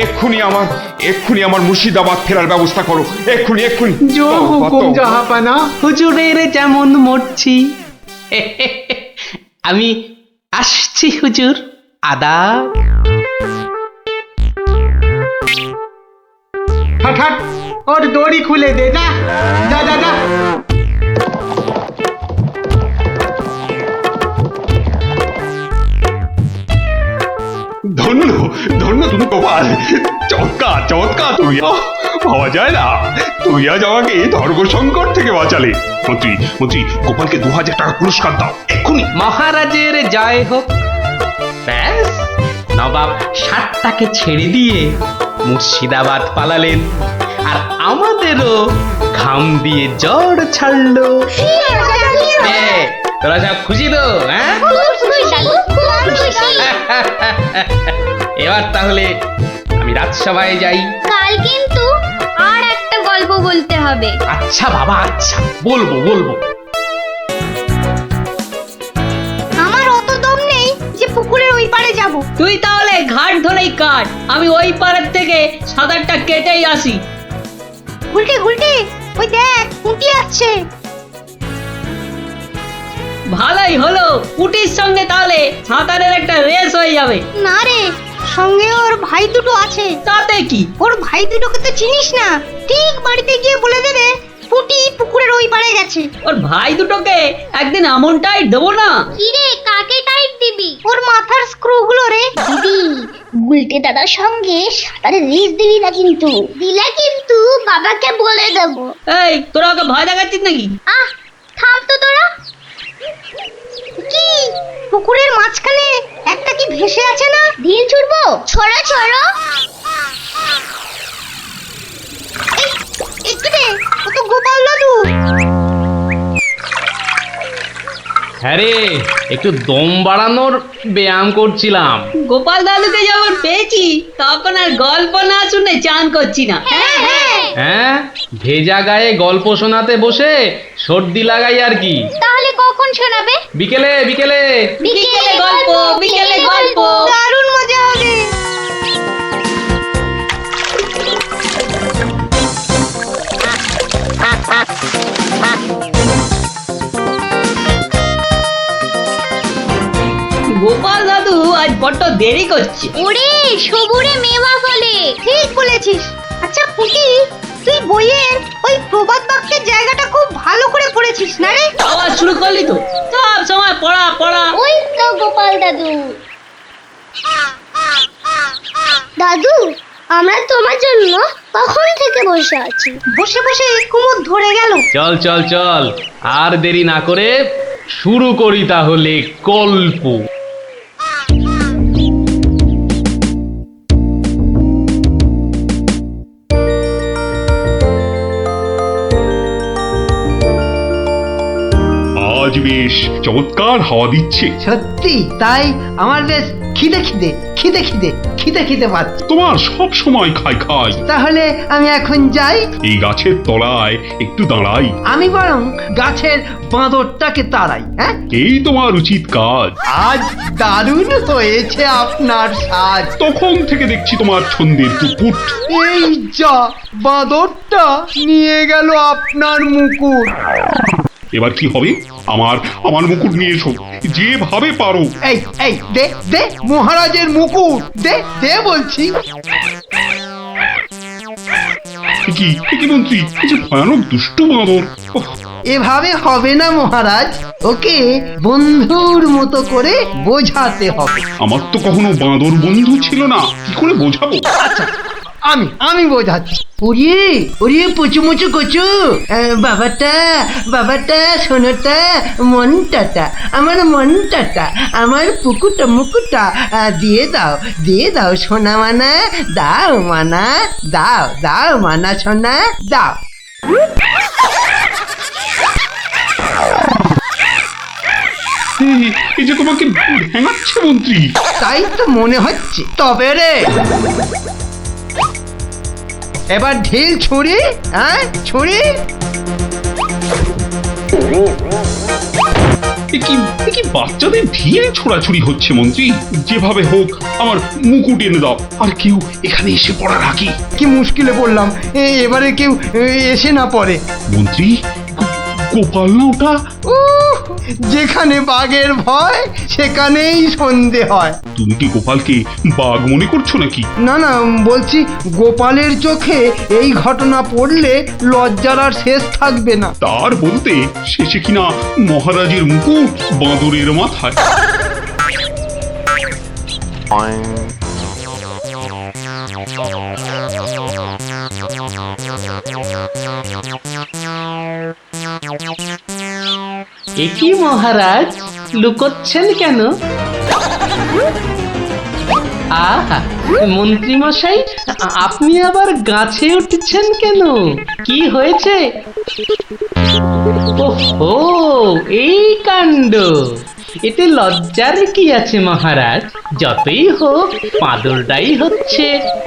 এক্ষুনি আমার মুর্শিদাবাদ ফেরার ব্যবস্থা করো, এক্ষুনি এক্ষুনি। জো হুকুম জাহাপানা। হুজুরের যেমন মর্জি। আমি আসছি হুজুর, আদাব। হাট হাট, ওর দড়ি খুলে দে, যা যা যা যা। ধন্য ধন্য তুমি গোপাল, চমৎকার চমৎকার। তুই ভাবা যায় না, তুই আজ আমাকে ধর্ম সংকট থেকে বাঁচালে। মন্ত্রী মন্ত্রী, গোপালকে 2000 টাকা পুরস্কার দাও এক্ষুনি। মহারাজের জয় হোক। ব্যাস, নবাব ষাটটাকে ছেড়ে দিয়ে মুর্শিদাবাদ পালালেন, আর আমাদেরও ঘাম দিয়ে জ্বর ছাড়লো। তোরা সব খুশি তো? হ্যাঁ, এবার তাহলে আমি রাজসভায় যাই। কাল কিন্তু আর একটা গল্প বলতে হবে। আচ্ছা বাবা, আচ্ছা, বলবো বলবো। আমার অত দম নেই যে পুকুরের ওই পারে যাব। তুই তাহলে ঘাট ধরেই কাট, আমি ওই পাড়ের থেকে সাঁতারটা কেটেই আসি। গুলটে গুলটে, ওই দেখ পুঁটি আসছে। ভালোই হলো, পুটির সঙ্গে তাহলে সাঁতারের একটা রেস হয়ে যাবে। না রে, সঙ্গে ওর ভাই দুটো আছে। তাতে কি? ওর ভাই দুটোকে তো চিনিস না, ঠিক বাড়িতে গিয়ে বলে দেবে পুঁটি পুকুরের ওই পাড়ে গেছে। ওর ভাই দুটোকে একদিন এমন টাইট দেবো না। কি রে, কাকে টাইট দিবি? ওর মাথার স্ক্রু গুলো রে। দিদি, গুলটে দাদার সঙ্গে সাঁতারে রেস দিবি না কিন্তু। দিলে কিন্তু বাবাকে বলে দেবো। এই, তোরা ওকে ভয় দেখাচ্ছিস নাকি? আহ, থাম তো তোরা। কি পুকুরের মাঝখানে একটা কি ভেসে আছে না? ঢিল ছুড়বো? ছড়ো ছড়ো। একটু দে, ও তো গোপাল দাদু। হ্যাঁ রে, একটু দম বাড়ানোর ব্যায়াম করছিলাম। গোপাল দাদুকে যখন পেয়েছি তখন আর গল্প না শুনে চান করছি না। হ্যাঁ, ভেজা গায়ে গল্প শোনাতে বসে সর্দি লাগাই আর কি। তাহলে কখন শোনাবে? বিকেলে বিকেলে। বিকেলে গল্প, বিকেলে গল্প। দারুণ মজা হবে। গোপাল দাদু আজ বড্ড দেরি করছে। ওরে সবুরে মেওয়া ফলে। ঠিক বলেছিস। আচ্ছা পুটি, তুই বইয়ের ওই প্রবাদ বাক্যের জায়গাটা খুব ভালো করে পড়েছিস না রে? আবার শুরু করলি তো, সব সময় পড়া পড়া। ওই তো গোপাল দাদু। দাদু, আমরা তোমার জন্য কখন থেকে বসে আছি। বসে বসে কুমোর ধরে গেল। চল চল চল, আর দেরি না করে শুরু করি তাহলে গল্প। আজ বেশ চমৎকার হাওয়া দিচ্ছে। সত্যি তাই, আমার বেশ খিদে খিদে খিদে খিদে খিদে খিদে পাচ্ছে। তোমার সব সময় খাই খাই। তাহলে আমি এখন যাই। এই গাছের তলায় একটু দাঁড়াই। আমি বরং গাছের বাঁদরটাকে তাড়াই। হ্যাঁ, এই তোমার উচিত কাজ। আজ দারুণ হয়েছে আপনার সাজ। তখন থেকে দেখছি তোমার ছন্দের টুকুট। এই যা, বাঁদরটা নিয়ে গেল আপনার মুকুট। এবার কি হবে? আমার আমার মুকুট নিয়ে এসো, যেভাবে পারো। এই এই দে দে মহারাজের মুকুট, দে দে বলছি। কি কি মন্ত্রী, এই যে ভয়ানক দুষ্টু বাঁদর। ওহ, এভাবে হবে না মহারাজ, ওকে বন্ধুর মতো করে বোঝাতে হবে। আমার তো কখনো বাঁদর বন্ধু ছিল না, কি করে বোঝাবো? আচ্ছা, আমি বোঝাচ্ছি। ওরে ওরে পুচু মুচু কচু, বাবাটা বাবাটা, সোনাটা, মনটাটা, আমার মনটাটা, আমার পুকুটা মুকুটা দিয়ে দাও সোনা মানা, দাও মানা, দাও দাও মানা সোনা, দাও। এই যে তোমাকে ভেঙাচ্ছে মন্ত্রী। তাই তো মনে হচ্ছে। তবে রে, এবার ঢিল ছুরি, হ্যাঁ ছুরি। এ কি বাচ্চাদের ঢিল ছোড়াছুড়ি হচ্ছে মন্ত্রী? যেভাবে হোক আমার মুকুট এনে দাও। আর কেউ এখানে এসে পড়ার আগে। কি মুশকিলে পড়লাম, এবারে কেউ এসে না পড়ে। মন্ত্রী, গোপাল না ওটা? যেখানে বাঘের ভয় সেখানেই সন্ধে হয়। তুমি কি গোপালকে বাঘ মনে করছো নাকি? না না, বলছি গোপালের চোখে এই ঘটনা পড়লে লজ্জার আর শেষ থাকবে না। তার বলতে শেষে কিনা মহারাজের মুকুট বাঁদরের মাথায়। এ কি মহারাজ, লুকোচ্ছেন কেন? আহা, মন্ত্রী মশাই, আপনি আবার গাছে উঠছেন কেন? কি হয়েছে? ওহো, এই কাণ্ড। এতে লজ্জার কি আছে মহারাজ? যতই হোক বাঁদরটাই হচ্ছে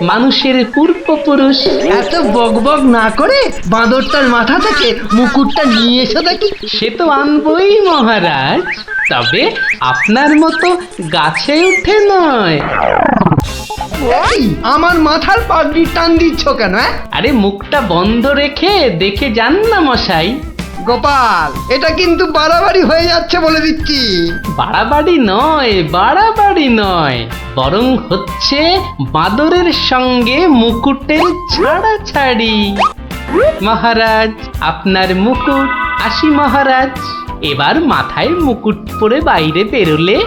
মানুষের পূর্বপুরুষ। এত বকবক না করে বাঁদরটার মাথা থেকে মুকুটটা নিয়ে এসো দেখি। সে তো আনবই মহারাজ, তবে আপনার মতো গাছে উঠে নয়। এই, আমার মাথার পাগড়ি টান দিচ্ছ কেন? আরে মুখটা বন্ধ রেখে দেখে যান না মশাই। গোপাল, এটা কিন্তু বাড়াবাড়ি হয়ে যাচ্ছে বলে দিচ্ছি। বাড়াবাড়ি নয়, বাড়াবাড়ি নয়, বরং হচ্ছে বাঁদরের সঙ্গে মুকুটের ছাড়াছাড়ি। মহারাজ, আপনার মুকুট। আসি মহারাজ, এবার মাথায় মুকুট পরে বাইরে বেরোলে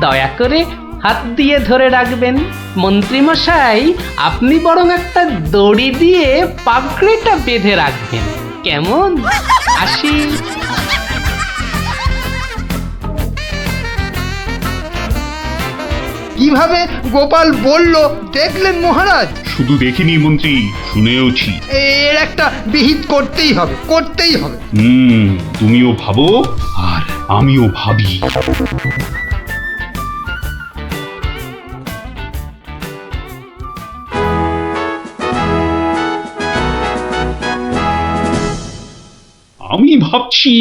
দয়া করে হাত দিয়ে ধরে রাখবেন। মন্ত্রী মশাই, আপনি বরং একটা দড়ি দিয়ে পাগড়িটা বেঁধে রাখবেন, কেমন? আসি। কিভাবে গোপাল বলল দেখলেন মহারাজ? শুধু দেখিনি মন্ত্রী, শুনেওছি। এর একটা বিহিত করতেই হবে, করতেই হবে। তুমিও ভাবো আর আমিও ভাবি। আমি ভাবছি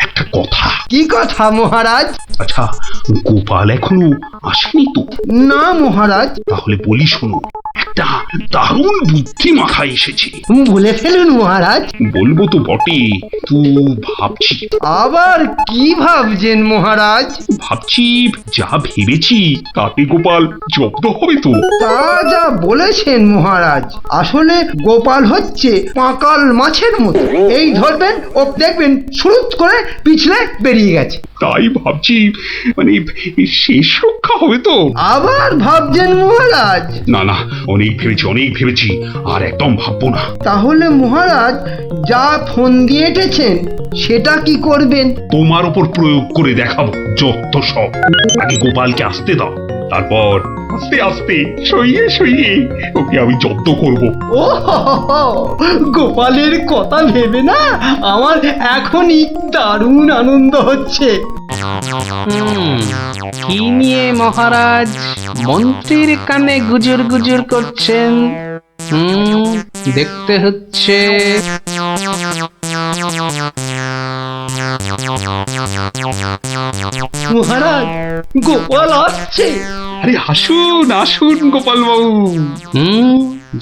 একটা কথা। কি কথা মহারাজ? আচ্ছা, গোপাল এখনো আসেনি তো? না মহারাজ। তাহলে বলি শোনো, একটা দারুণ বুদ্ধি মাথায় এসেছে। বলে ফেলুন মহারাজ। বলবো তো বটে, তো ভাবছি। আবার কি ভাবছেন মহারাজ? ভাবছি যা ভেবেছি তাতে গোপাল জব্দ হবে তো? তা যা বলেছেন মহারাজ, আসলে গোপাল হচ্ছে পাঁকাল মাছের মতো। এই ধরবেন ও দেখবেন সুরুত করে পিছলে বেরিয়ে গেছে। তাই ভাবছি, মানে শেষ রক্ষা হবে তো? আবার ভাবছেন মহারাজ? না না, অনেক ভেবেছি, আর একদম ভাববো না। তাহলে মহারাজ যা ফোন দিয়ে এঁটেছেন সেটা কি করবেন? তোমার উপর প্রয়োগ করে দেখাবো যত সব। আগে গোপালকে আসতে দাও, তারপর আস্তে আস্তে সইয়ে ওকে আমি জব্দ করব। ও গোপালের কথা ভেবে না আমার এখনই দারুণ আনন্দ হচ্ছে। কি নিয়ে মহারাজ মন্ত্রীর কানে গুজর গুজর করছেন? দেখতে হচ্ছে। মহারাজ, গোপাল আসছে। আরে আসুন গোপাল বাবু।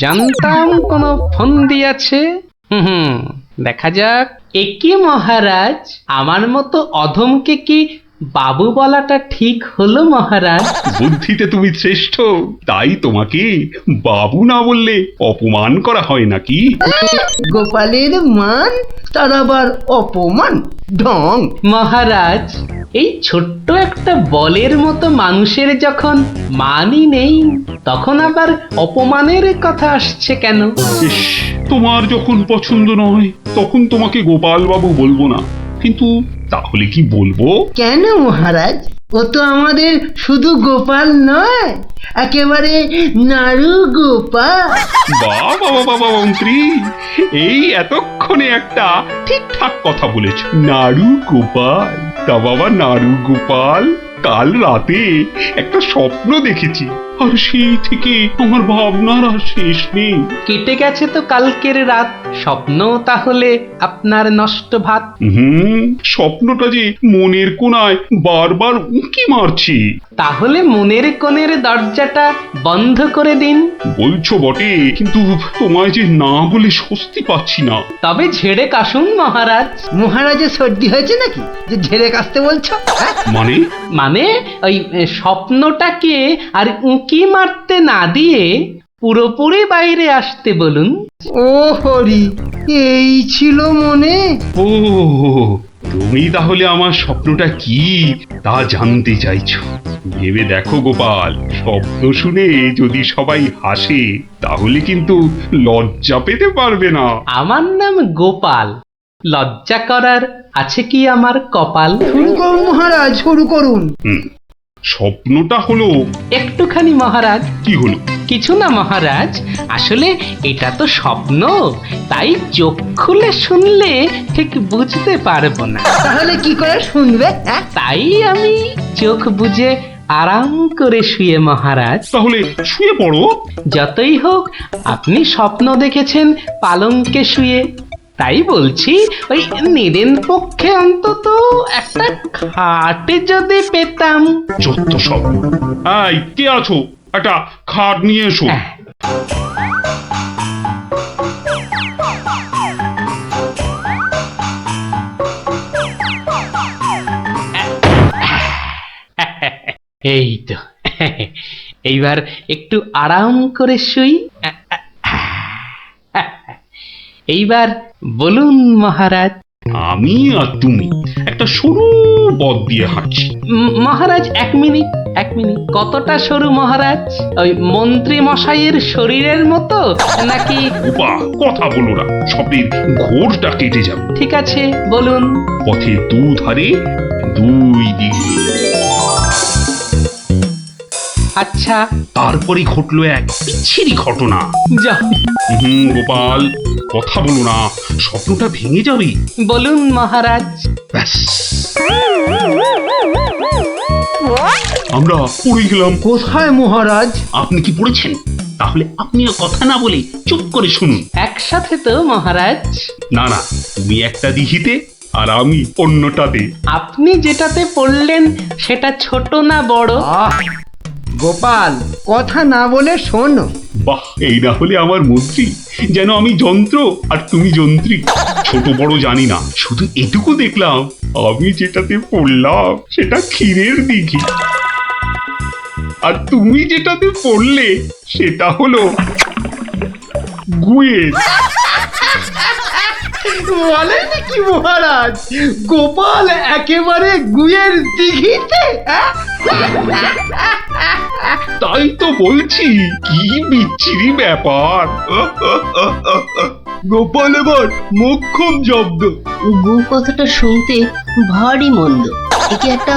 জানতাম কোনো ফোন দিয়েছে। দেখা যাক। একি মহারাজ, আমার মতো অধমকে কি বাবু বলাটা ঠিক হলো মহারাজ? বুদ্ধিতে তুমি শ্রেষ্ঠ, তাই তোমাকে বাবু না বললে অপমান করা হয় নাকি? গোপালের মান তার আবার অপমান? ঢং। মহারাজ, এই ছোট্ট একটা বলের মতো মানুষের যখন মানই নেই, তখন আবার অপমানের কথা আসছে কেন? ইস, তোমার যখন পছন্দ নয় তখন তোমাকে গোপাল বাবু বলবো না, কিন্তু তাহলে কি বলবো? কেন মহারাজ? ও তো আমাদের শুধু গোপাল নয়, একেবারে নাড়ু গোপাল। বাবা মন্ত্রী, এই এতক্ষণে একটা ঠিকঠাক কথা বলেছ। নাড়ু গোপাল? তা বাবা নাড়ু গোপাল, কাল রাতে একটা স্বপ্ন দেখেছি, আর সেই থেকে আমার ভাবনার আর শেষ নেই। কেটে গেছে তো কালকের রাত, স্বপ্ন তাহলে আপনার নষ্ট ভাত। স্বপ্নটা যে মনের কোণায় বারবার উঁকি মারছি। তাহলে মনের কোণের দরজাটা বন্ধ করে দিন। বলছো বটে, কিন্তু তোমায় যে না বলে স্বস্তি পাচ্ছি না। তবে ঝেড়ে কাশুন মহারাজ। মহারাজের সর্দি হয়েছে নাকি যে ঝেড়ে কাশতে বলছো? মানে ওই স্বপ্নটাকে আর উঁকি মারতে না দিয়ে পুরোপুরি বাইরে আসতে বলুন। ও হরি, এই ছিল মনে? ও, তুমি তাহলে আমার স্বপ্নটা কি তা জানতে চাইছো? ভেবে দেখো গোপাল, শব্দ শুনে যদি সবাই হাসে তাহলে কিন্তু লজ্জা পেতে পারবে না। আমার নাম গোপাল, লজ্জা করার আছে কি আমার কপাল? শুরু করুন মহারাজ, শুরু করুন। স্বপ্নটা হলো একটুখানি মহারাজ। কি হলো? কিছু না মহারাজ, আসলে এটা তো স্বপ্ন, তাই চোখ খুলে শুনলে ঠিক বুঝতে পারবো না। তাহলে কি করে শুনবে? তাই আমি চোখ বুজে আরাম করে শুয়ে মহারাজ। তাহলে শুয়ে পড়ো। যতই হোক আপনি স্বপ্ন দেখেছেন পালঙ্কে শুয়ে, তাই বলছি ওই নিদেন পক্ষে অন্তত একটা খাটে যদি পেতাম। যত সব। এই কে আছো? একটা খাট নিয়ে এসো। এই তো এইবার একটু আরাম করে শুই। এইবার বলুন মহারাজ। আমি আর তুমি একটা সরু পথ দিয়ে হাঁটছি। মহারাজ এক মিনিট। কতটা সরু মহারাজ? ওই মন্ত্রী মশাইয়ের শরীরের মতো নাকি? উপা, কথা বলো না, স্বপ্নের ঘোরটা কেটে যাবে। ঠিক আছে, বলুন। পথের দুধারে দুই দিকে। আচ্ছা, তারপরে ঘটলো এক বিচ্ছিরি ঘটনা। যা গোপাল, কথা বলো না, স্বপ্নটা ভেঙে যাবে। বলুন মহারাজ। ব্যাস, আমরা পড়ে গেলাম। কোথায় মহারাজ? আপনি কি পড়েছেন? তাহলে আপনিও কথা না বলে চুপ করে শুনুন। একসাথে তো মহারাজ? না না, তুমি একটা দিঘিতে আর আমি অন্যটাতে। আপনি যেটাতে পড়লেন সেটা ছোট না বড়? গোপাল, কথা না বলে শোনো। বাহ, এই না হলে আমার মন্ত্রী, যেন আমি যন্ত্র আর তুমি যন্ত্রী। ছোট বড় জানি না, শুধু এটুকু দেখলাম, আমি যেটাতে পড়লাম সেটা ক্ষীরের দিঘি, আর তুমি যেটাতে পড়লে সেটা হলো গুয়ের। বলেন কি মহারাজ, গোপাল একেবারে গুয়ের দিঘিতে? তাই তো বলছি, কি বিচ্ছিরি ব্যাপার। গোপাল এবার মোক্ষম জব্দ। গু কথাটা শুনতে ভারী মন্দ, একে একটা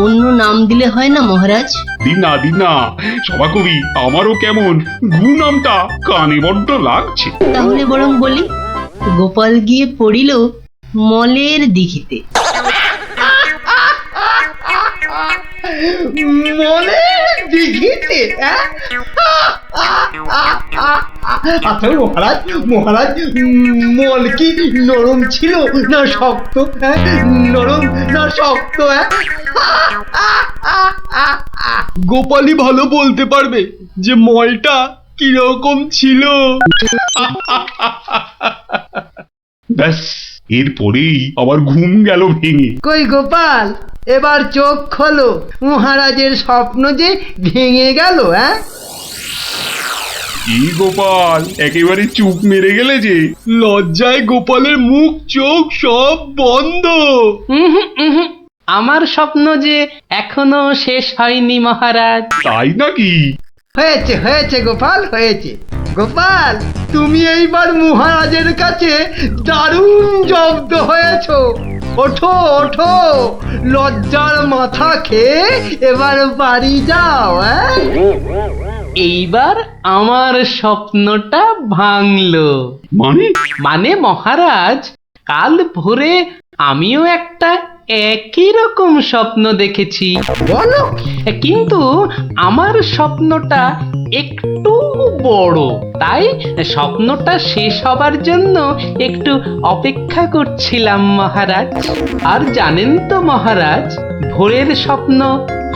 অন্য নাম দিলে হয় না মহারাজ? দিনা দিনা, সভাকবি, আমারও কেমন গু নামটা কানে বড্ড লাগছে। তাহলে বরং বলি, গোপাল গিয়ে পড়িল মলের দিঘিতে। মলের দিঘিতে? আচ্ছা মহারাজ, মল কি নরম ছিল না শক্ত? নরম না শক্ত? গোপালই ভালো বলতে পারবে যে মলটা কিরকম ছিল। ব্যাস, এরপরেই আবার ঘুম গেল ভেঙে। কই গোপাল, এবার চোখ খোলো, মহারাজের স্বপ্ন যে ভেঙে গেল। কি গোপাল, একেবারে চুপ মেরে গেলে যে? লজ্জায় গোপালের মুখ চোখ সব বন্ধ। আমার স্বপ্ন যে এখনো শেষ হয়নি মহারাজ। তাই নাকি? হয়েছে গোপাল, হয়েছে। গোপাল, তুমি এইবার মহারাজের কাছে দারুণ জব্দ হয়েছ। ওঠো, লজ্জার মাথা খেয়ে এবার বাড়ি যাও। এইবার আমার স্বপ্নটা ভাঙলো। মানে মহারাজ, কাল ভোরে আমিও একটা একই রকম স্বপ্ন দেখেছি। বলো? কিন্তু আমার স্বপ্নটা একটু বড়, তাই স্বপ্নটা শেষ হবার জন্য একটু অপেক্ষা করছিলাম মহারাজ। আর জানেন তো মহারাজ, ভোরের স্বপ্ন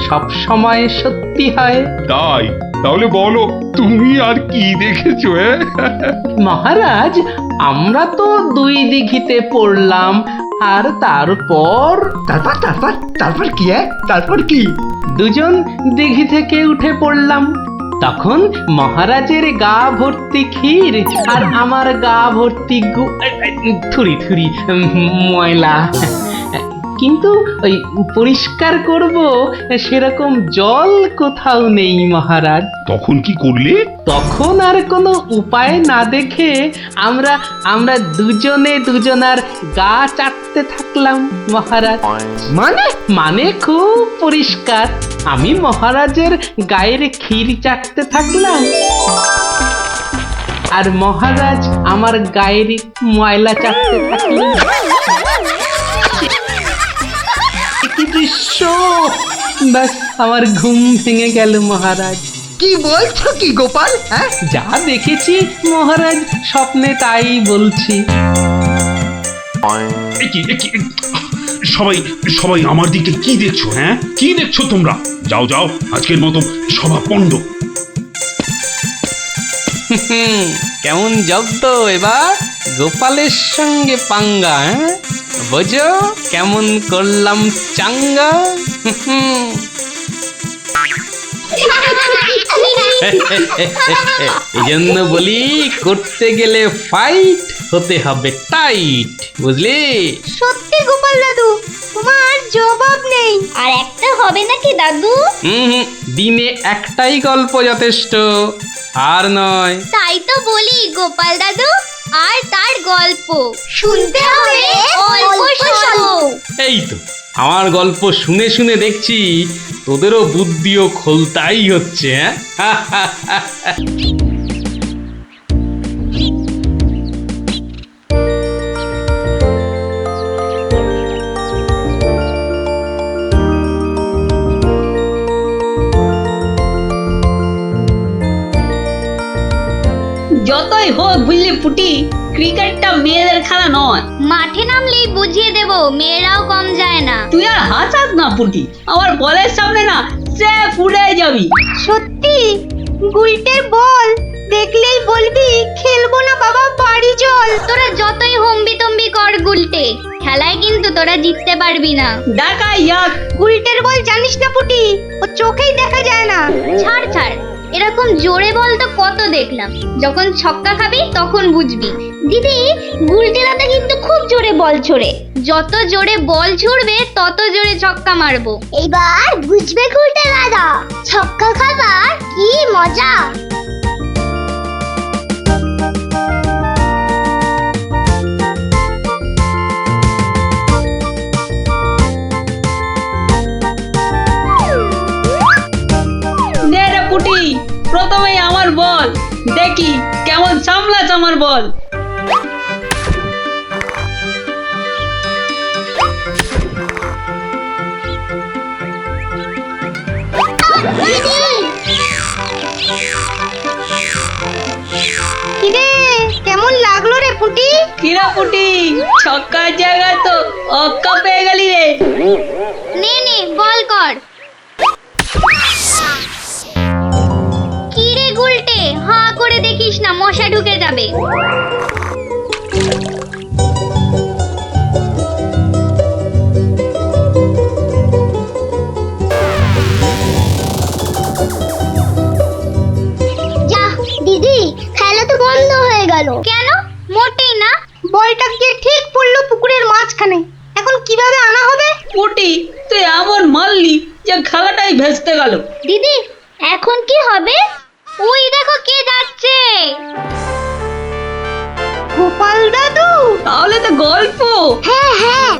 সব সময় সত্যি হয়। তাই? তাহলে বলো, তুমি আর কি দেখেছো? মহারাজ, আমরা তো দুই দিঘিতে পড়লাম, আর তারপর কি? দুজন দিঘি থেকে উঠে পড়লাম। তখন মহারাজের গা ভর্তি ক্ষীর আর আমার গা ভর্তি থুরি ময়লা। কিন্তু ওই পরিষ্কার করব সেরকম জল কোথাও নেই মহারাজ। তখন কি করলে? তখন আর কোনো উপায় না দেখে আমরা দুজনার গা চাটতে থাকলাম মহারাজ। মানে খুব পরিষ্কার। আমি মহারাজের গায়ের ক্ষীর চাটতে থাকলাম, আর মহারাজ আমার গায়ের ময়লা চাটতে থাকলেন। দৃশ্য! ব্যাস, আমার ঘুম ভেঙে গেল মহারাজ। কি বলছো কি গোপাল? যা দেখেছি মহারাজ, স্বপ্নে তাই বলছি। সবাই আমার দিকে কি দেখছো? কি দেখছো তোমরা? যাও, আজকের মতো সভা পণ্ড। কেমন জব্দ এবার গোপালের সঙ্গে পাঙ্গা, হ্যাঁ? বোঝো কেমন করলাম চাঙ্গা। এই জন্য বলি করতে গেলে ফাইট হতে হবে টাইট, বুঝলি? সত্যি গোপাল দাদু, তোমার জবাব নেই। আর একটা হবে নাকি দাদু? দিনে একটাই গল্প যথেষ্ট, আর নয়। তাই তো বলি গোপাল দাদু, আর তার গল্প শুনতে হবে অল্প শোনো। এই তো আমার গল্প শুনে শুনে দেখছি তোদেরও বুদ্ধিও খোলতাই হচ্ছে, হ্যাঁ? যতই হোক বুঝলি পুটি, ক্রিকেটটা মেয়েদের খেলা নয়। মাঠে নামলেই বুঝিয়ে দেব, মেয়েরাও কম যায় না। তুই আর হাসাস না পুটি, আমার বলের সামনে না সে ফুলে যাবি। সত্যি গুলটের বল দেখলেই বলবি খেলবো না বাবা, বাড়ি চল। তোরা যতই হম্বি তম্বি কর গুলটে, খেলায় কিন্তু তোরা জিততে পারবি না। ডাকা ইয়াক, গুলটের বল জানিস না পুটি, ও চোখেই দেখা যায় না। ছাড় ছাড়, এরকম জোরে বল তো কত দেখলাম, যখন ছক্কা খাবি তখন বুঝবি। দিদি, গুলটে দাদা কিন্তু খুব জোরে বল ছোড়ে, যত জোরে বল ছুড়বে তত জোরে ছক্কা মারবো। এইবার বুঝবে গুলটে দাদা, ছক্কা খাবার কি মজা। নে রে পুটি, প্রথমেই আমার বল, দেখি কেমন সামলাস আমার বল। কিরে কেমন লাগলো রে পুটি? কিরা পুটি, ছক্কার জায়গায় তো অক্কা পেয়ে গেলি রে। নে নে বল কর। কিরে গুলটে, হাঁ করে দেখিস না, মশা ঢুকে যাবে। যা দিদি, খেলা তো বন্ধ হয়ে গেল। কেন? মোটেই না, বলটা গিয়ে ঠিক পড়লো পুকুরের মাঝখানে। এখন কিভাবে আনা হবে? পুটি, তুই এমন মারলি যে খেলাটাই ভেস্তে গেল। দিদি, এখন কি হবে? ওই দেখো কে যাচ্ছে। গোপাল দাদু। তাহলে তো গল্প। হ্যাঁ হ্যাঁ,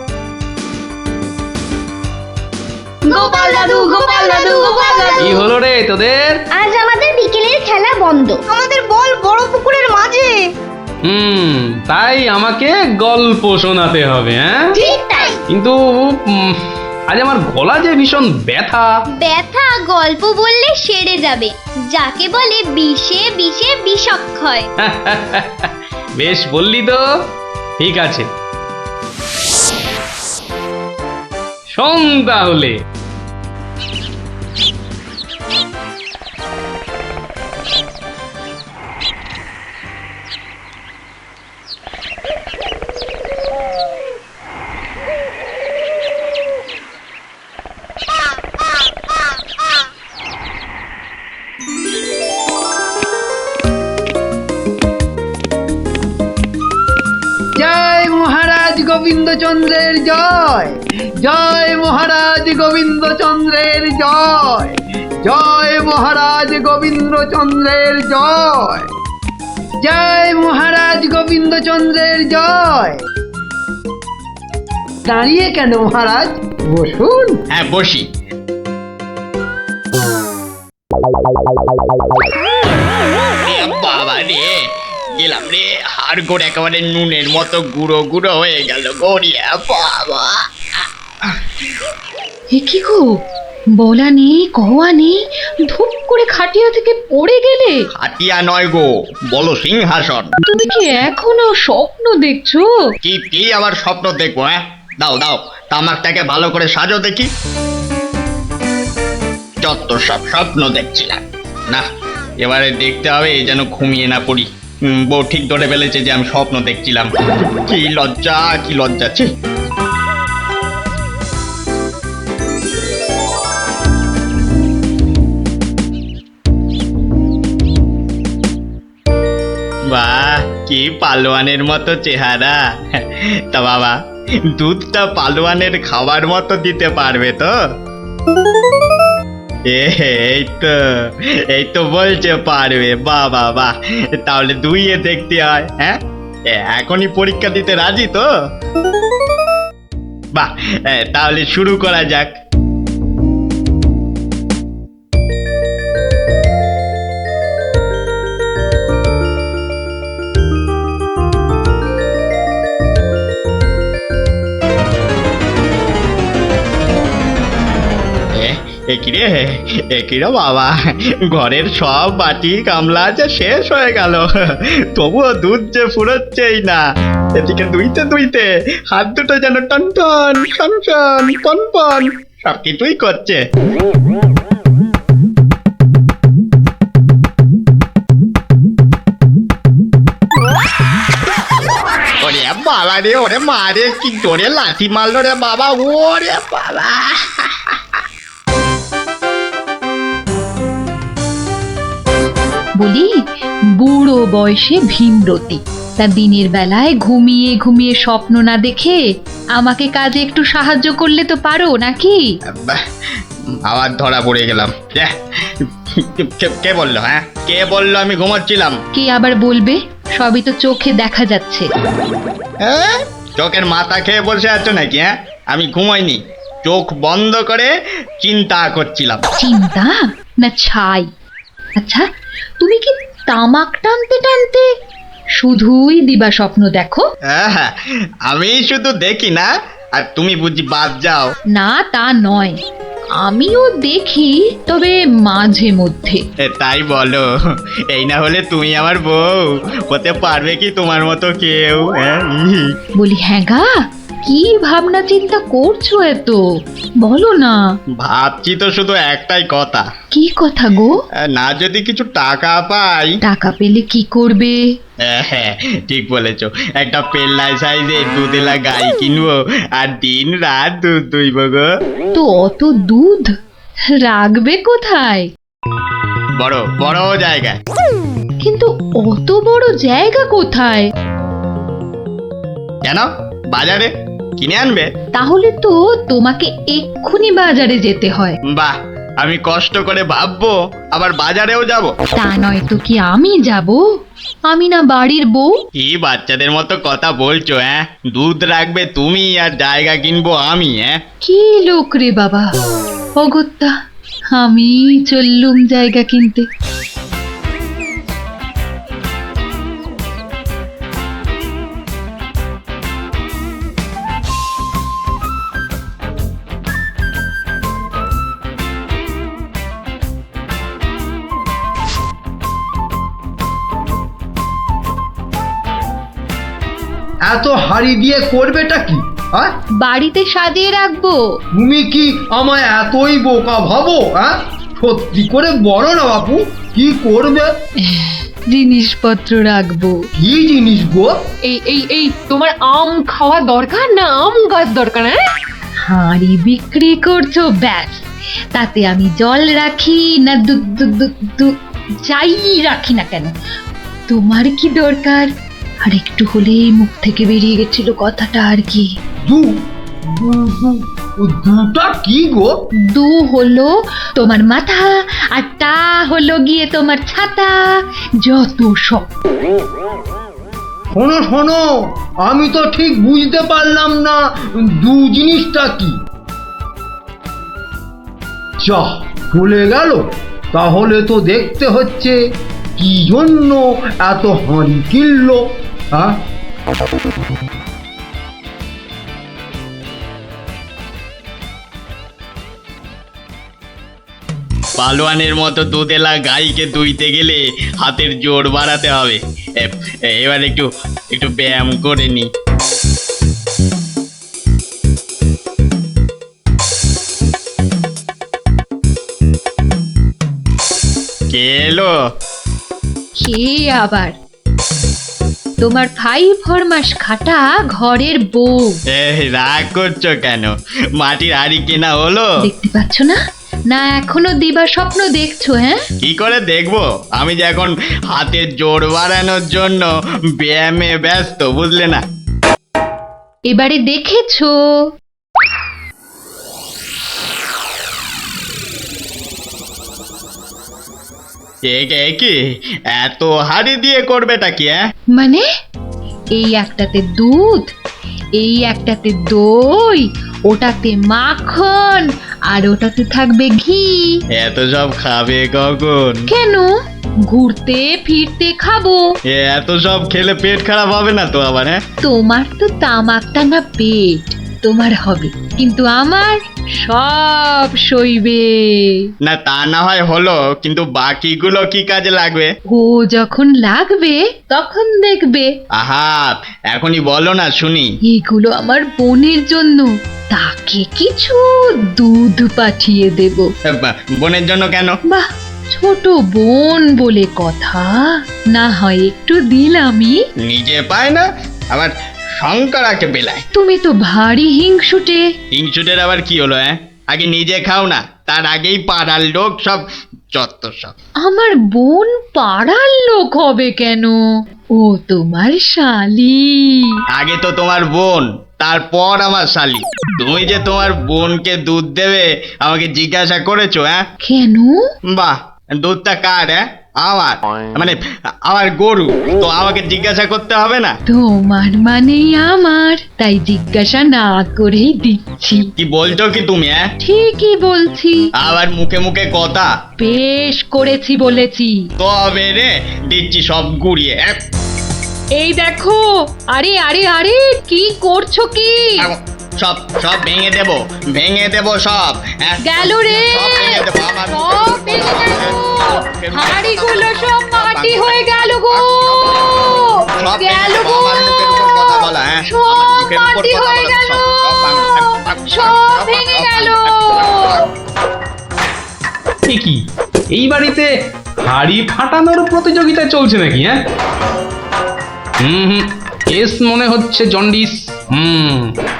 গোপাল দাদু, গোপাল দাদু, গোপাল দাদু। কি হলো রে তোদের? আজ আমাদের বিকেলের খেলা বন্ধ, আমাদের বল বড় পুকুরের মাঝে। তাই আমাকে গল্প শোনাতে হবে, হ্যাঁ? ঠিক তাই। কিন্তু আজ আমার গলা যে ভীষণ ব্যথা। ব্যথা গল্প বললে সেরে যাবে, যাকে বলে বিষে বিষে বিষক্ষয়। বেশ বললি তো, ঠিক আছে শোন তাহলে। জয় মহারাজ গোবিন্দচন্দ্রের জয়, জয় মহারাজ গোবিন্দচন্দ্রের জয়, জয় মহারাজ গোবিন্দচন্দ্রের জয়, জয় মহারাজ গোবিন্দচন্দ্রের জয়। দাঁড়িয়ে কেন মহারাজ, বসুন। হ্যাঁ বসি। বাবা রে, গেলাম রে, হাড় গোড় একেবারে নুনের মতো গুঁড়ো গুঁড়ো হয়ে গেল গড়িয়া। বাবা, এ কি গো, বলা নেই কওয়া নেই, ধুপ করে খাটিয়া থেকে পড়ে গেলে। হাতিয়া নয় গো, বলো সিংহাসন। তুমি কি এখনো স্বপ্ন দেখছো? কি কি আবার স্বপ্ন দেখবো? হ্যাঁ দাও দাও, তামাকটাকে ভালো করে সাজো দেখি। যত সব স্বপ্ন দেখছিলাম, না এবারে দেখতে হবে যেন ঘুমিয়ে না পড়ি। বউ ঠিক ধরে ফেলেছে যে আমি স্বপ্ন দেখছিলাম। কি লজ্জা, কি লজ্জা! ছি! বাহ, কি পালোয়ানের মতো চেহারা! তা বাবা, দুধটা পালোয়ানের খাবার মতো দিতে পারবে তো? এই তো বলছে পারবে। বাহ বাহ বাহ, তাহলে দুইয়ে দেখতে হয়। হ্যাঁ, এখনই পরীক্ষা দিতে রাজি তো? বাহ, তাহলে শুরু করা যাক। একিরে বাবা, ঘরের সব বাটি গামলা যে শেষ হয়ে গেল, তবুও দুধ যে ফুরোচ্ছেই না। এদিকে দুইতে দুইতে হাত দুটো যেন টন টন টন টন পন পন সব কিছুই করছে। ওরে বাবা রে, ওরে মা রে, কি জোরে লাথি মারলো রে বাবা! ওরে বাবা! বলি, বুড়ো বয়সে ভীমরতি, তা দিনের বেলায় ঘুমিয়ে ঘুমিয়ে স্বপ্ন না দেখে আমাকে কাজে একটু সাহায্য করলে তো পারো নাকি? আবার ধরা পড়ে গেলাম। কে বললো? হ্যাঁ, কে বললো আমি ঘুমাচ্ছিলাম? কে আবার বলবে? সবই তো চোখে দেখা যাচ্ছে। চোখের মাথা খেয়ে বসে আছো নাকি? হ্যাঁ, আমি ঘুমাইনি, চোখ বন্ধ করে চিন্তা করছিলাম। চিন্তা না ছাই? আচ্ছা, তুমি কি তামাক টানতে টানতে শুধুই দিবা স্বপ্ন দেখো? হ্যাঁ, আমি শুধু দেখি না, আর তুমি বুঝি বাদ যাও? না, তা নয়, আমিও দেখি, তবে মাঝে মধ্যে। তাই বলো? এই না হলে তুমি আমার বউ হতে পারবে কি তোমার মতো কেউ? বলি, হ্যাঁ গা, কি ভাবনা চিন্তা করছো এত? বলো না। ভাবছি তো শুধু একটাই কথা। কি কথা গো? না যদি কিছু টাকা পাই। টাকা পেলে কি করবে? হ্যাঁ, ঠিক বলেছো, একটা পেল্লাই সাইজের দুধেলা গাই কিনবো আর দিন রাত দুধ দুইব গো। তো অত দুধ রাখবে কোথায়? বড় বড় জায়গায়। কিন্তু অত বড় জায়গা কোথায়? কেন, বাজারে কিনে আনবে? তাহলে তো তোমাকে এক্ষুনি বাজারে যেতে হয়। বাহ, আমি কষ্ট করে ভাববো আবার বাজারেও যাব? তা নয় তো কি আমি যাব? আমি না বাড়ির বউ? কি বাচ্চাদের মতো কথা বলছো? হ্যাঁ, দুধ রাখবে তুমি আর জায়গা কিনবো আমি? হ্যাঁ, কি লোক রে বাবা! অগত্যা আমি চললুম জায়গা কিনতে। এত হাড়ি দিয়ে করবেটা কি? হ্যাঁ, বাড়িতে সাজিয়ে রাখবো। তুমি কি আমায় এতই বোকা ভাবো? হ্যাঁ, সত্যি করে বলো না বাপু, কি করবে? জিনিসপত্র রাখবো। কি জিনিস গো? এই এই এই তোমার আম খাওয়া দরকার না আম গাছ দরকার? হ্যাঁ, হাঁড়ি বিক্রি করছো, ব্যাস। তাতে আমি জল রাখি না দুধ যাই রাখি না কেন, তোমার কি দরকার? আর একটু হলেই মুখ থেকে বেরিয়ে গেছিল কথাটা আর কি। দুটা কি গো? দু হলো তোমার মাথা, আর টা হলো গিয়ে তোমার ছাতা, যত সব। শোনো শোনো, আমি তো ঠিক বুঝতে পারলাম না দু জিনিসটা কি। যা চলে গেল, তাহলে তো দেখতে হচ্ছে কি জন্য এত হাঁড়ি কিনলো। হ্যাঁ, পালোয়ানের মতো দুধেলা গাইকে দুইতে গেলে হাতের জোর বাড়াতে হবে। এবার একটু একটু ব্যায়াম করে নি। কে এলো? কে আবার? তোমার 5 খাটা ঘরের বউ। রাগ করছো কেন? মাটির হাড়ি কেনা হলো? দেখতে পাচ্ছ না? না এখনো দিবা স্বপ্ন দেখছো? হ্যাঁ, কি করে দেখবো? আমি যে এখন হাতের জোর বাড়ানোর জন্য ব্যায়ামে ব্যস্ত, বুঝলে না? এবারে দেখেছো? কি এত হাড়ি দিয়ে করবেটা কি? মানে এই একটাতে দুধ, এই একটাতে দই, ওটাতে মাখন, আর ওটাতে থাকবে ঘি। এত সব খাবে কখন? কেন? ঘুরতে ফিরতে খাবো। এত সব খেলে পেট খারাপ হবে না তো আবার? তোমার তো তামাক টানা পেট, তোমার হবে, কিন্তু আমার সব সইবে। না তা না হয় হলো, কিন্তু বাকিগুলো কি কাজে লাগবে? ও যখন লাগবে তখন দেখবে। আহা, এখনই বলো না শুনি। এগুলো আমার বোনের জন্য, তাকে কিছু দুধ পাঠিয়ে দেব। বোনের জন্য কেন? বাহ, ছোট বোন বলে কথা, না হয় একটু দিলামই। নিজে পায় না, আবার শঙ্করাকে বেলায়। তুমি তো ভারী হিংসুটে। হিংসুটের আবার কি হলো? আগে নিজে খাও না, তার আগেই পাড়ার লোক সব যত সব। আমার বোন পাড়ার লোক হবে কেন? ও তোমার শালি। আগে তো তোমার বোন, তারপর আমার শালি। তুমি যে তোমার বোনকে দুধ দেবে আমাকে জিজ্ঞাসা করেছো? কেন? বাহ, দুধটা কার? আমার, মানে আমার গরু, তো আমাকে জিজ্ঞাসা করতে হবে না? তোমার মানেই আমার, তাই জিজ্ঞাসা না করেই দিচ্ছি। কি বলছো কি তুমি? ঠিকই বলছি। আবার মুখে মুখে কথা। বেশ করেছি বলেছি। তবে রে দিচ্ছি সব গুড়িয়ে। এই দেখো, আরে আরে আরে কি করছো কি? সব সব ভেঙে দেবো, ভেঙে দেবো সব। গেল রে, সব ভেঙে দেবো আমার। সব ভেঙে গেল, হাড়িগুলো সব মাটি হয়ে গেল গো, গেল গো, সব মাটি হয়ে গেল, সব ভেঙে গেল। কি এই বাড়িতে হাড়ি ফাটানোর প্রতিযোগিতা চলছে নাকি? হুম, কেস মনে হচ্ছে জন্ডিস।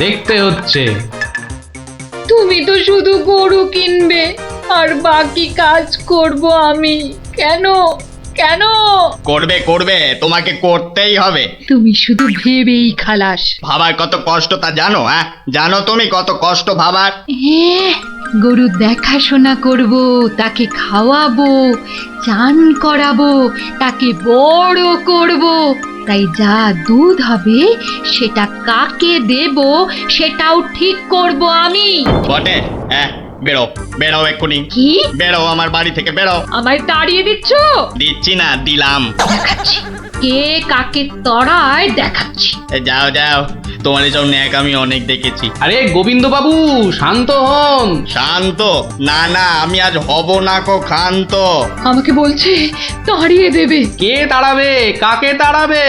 দেখতে হচ্ছে। তুমি তো শুধু গরু কিনবে আর বাকি কাজ করব আমি। কেন কেন? করবে করবে, তোমাকে করতেই হবে। তুমি শুধু ভেবেই খালাস। ভাবার কত কষ্ট তা জানো? জানো তুমি কত কষ্ট ভাবার? হ্যাঁ, গরু দেখাশোনা করব, তাকে খাওয়াবো, চান করাবো, তাকে বড় করব, তাই যা দুধ হবে সেটা কাকে দেব সেটাও ঠিক করব আমি। বটে? বেরো বেরো এক্ষুনি। কি? বেরো আমার বাড়ি থেকে, বেরো। আমায় তাড়িয়ে দিচ্ছ? দিচ্ছি না, দিলাম। দেখাচ্ছি কে কাকে তড়ায়, দেখাচ্ছি। যাও যাও, তোমার এসব ন্যাক আমি অনেক দেখেছি। আরে গোবিন্দ বাবু, শান্ত হন। শান্ত? না না, আমি আজ হব না কো ক্ষান্ত। আমাকে বলছে তাড়িয়ে দেবে। কে তাড়াবে? কাকে তাড়াবে?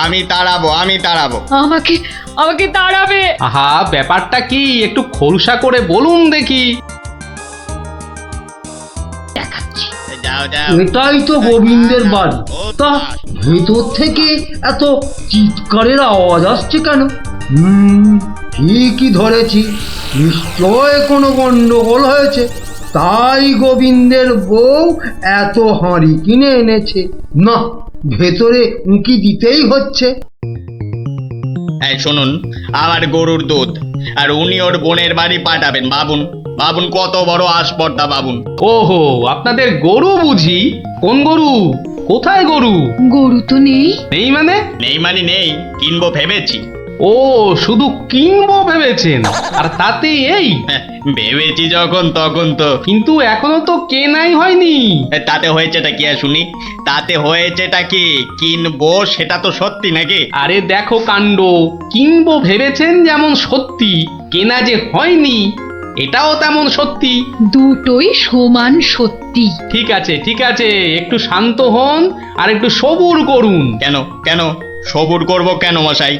আমি তাড়াবো, আমি তাড়াবো। আমাকে আমাকে তাড়াবে। আহা, ব্যাপারটা কি একটু খোলসা করে বলুন দেখি। দেখাচ্ছি। যাও যাও। এটাই তো গোবিন্দের বাড়ি, তা ভেতর থেকে এত চিৎকারের আওয়াজ আসছে কেন? ঠিকই ধরেছি, নিশ্চয় কোনো গন্ডগোল হয়েছে, তাই গোবিন্দের বউ এত হাঁড়ি কিনে এনেছে। না, ভেতরে উঁকি দিতেই হচ্ছে। এই শুনুন, আমার গরুর দুধ, আর উনি ওর বোনের বাড়ি পাঠাবেন। ভাবুন ভাবুন কত বড় আসপর্দা, ভাবুন। ওহো, আপনাদের গরু বুঝি? কোন গরু? কোথায় গরু? গরু তো নেই। নেই মানে? নেই মানে নেই, কিনবো ভেবেছি। ও, শুধু কিনবো ভেবেছেন? আর তাতে এই? ভেবেছি যখন তখন তো। কিন্তু এখনো তো কেনাই হয়নি। তাতে হয়েছেটা কি শুনি? তাতে হয়েছেটা কি? কিনবো সেটা তো সত্যি নাকি? আরে দেখো কাণ্ড, কিনবো ভেবেছেন যেমন সত্যি, কেনা যে হয়নি এটাও তেমন সত্যি। দুটোই সমান সত্যি। ঠিক আছে ঠিক আছে, একটু শান্ত হন আর একটু সবুর করুন। কেন কেন সবুর করব কেন মশাই?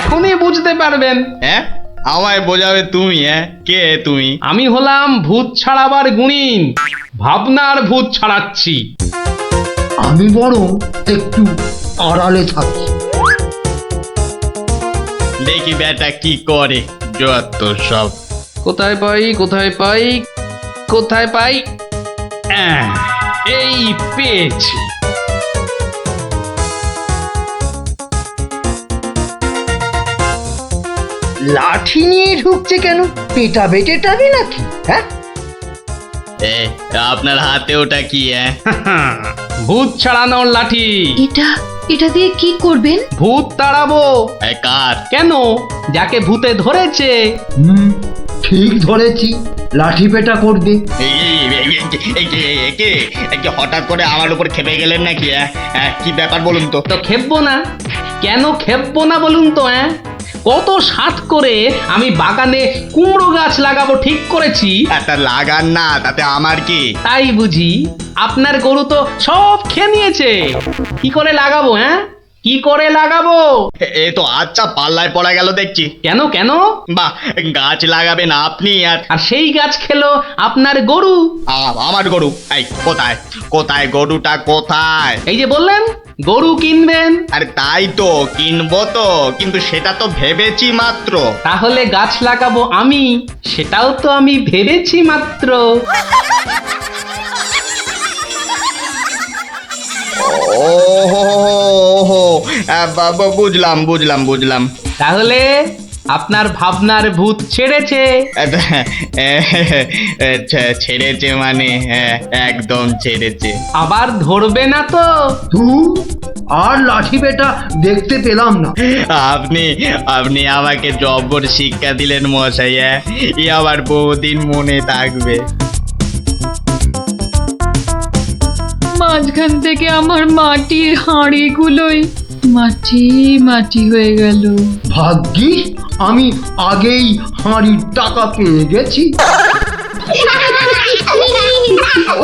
এখনই বুঝতে পারবেন। আমায় বোঝাবে তুমি? কে তুমি? আমি হলাম ভূত ছাড়াবার গুণিন, ভাবনার ভূত ছাড়াচ্ছি। আমি বরং একটু আড়ালে থাকি। দেখি বেটা কি করে, যত সব। কোথায় পাই কোথায় পাই কোথায় পাই, এই পেয়েছি। লাঠি নিয়ে ঢুকছে কেন? পেটাবে টেটাবে নাকি? হ্যাঁ, আপনার হাতে ওটা কি? ভূত ছাড়ানোর লাঠি। এটা দিয়ে কি করবেন? ভূত তাড়াবো। কার? কেন? যাকে ভূতে ধরেছে। ঠিক ধরেছি, লাঠি পেটা করবে। হঠাৎ করে আমার উপর খেপে গেলেন নাকি? কি ব্যাপার বলুন তো? তো খেপবো না কেন? খেপবো না বলুন তো? কত সাত করে আমি বাগানে কুমড়ো গাছ লাগাবো ঠিক করেছি। একটা লাগান না, তাতে আমার কি? তাই বুঝি? আপনার গরু তো সব খেয়ে নিয়েছে। কি করে লাগাবো? কি করে লাগাবো? এ তো আচ্ছা পাল্লায় পড়া গেল দেখছি। কেন কেন? বাহ, গাছ লাগাবেন আপনি আর সেই গাছ খেলো আপনার গরু। আমার গরু? এই কোথায় কোথায় গরুটা কোথায়? এই যে বললেন গরু কিনবেন। আরে তাই তো কিনবো তো, কিন্তু সেটা তো ভেবেছি মাত্র। তাহলে গাছ লাগাবো আমি, সেটাও তো আমি ভেবেছি মাত্র। ওহো, বুঝলাম বুঝলাম বুঝলাম। তাহলে আপনার ভাবনার ভূত ছেড়েছে? ছেড়েছে মানে? একদম ছেড়েছে। আবার ধরবে না তো? আর লাঠি পেটা দেখতে পেলাম না। আপনি আপনি আমাকে জব্বর শিক্ষা দিলেন মশাই। এ আবার বহুদিন মনে থাকবে। মাঝখান থেকে আমার মাটির হাঁড়িগুলোই মাটি মাটি হয়ে গেল। ভাগ্যিস আমি আগেই হাঁড়ির টাকা পেয়ে গেছি।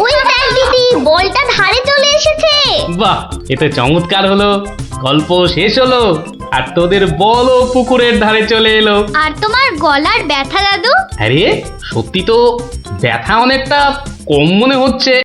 ওই দেখ দিদি, বলটা ধারে চলে এসেছে। বাহ, এটা চমৎকার হলো। গল্প শেষ হলো আর তোদের বলও পুকুরের ধারে চলে এলো। আর তোমার গলার ব্যথা দাদু? আরে সত্যি তো ব্যথা অনেকটা কম মনে হচ্ছে।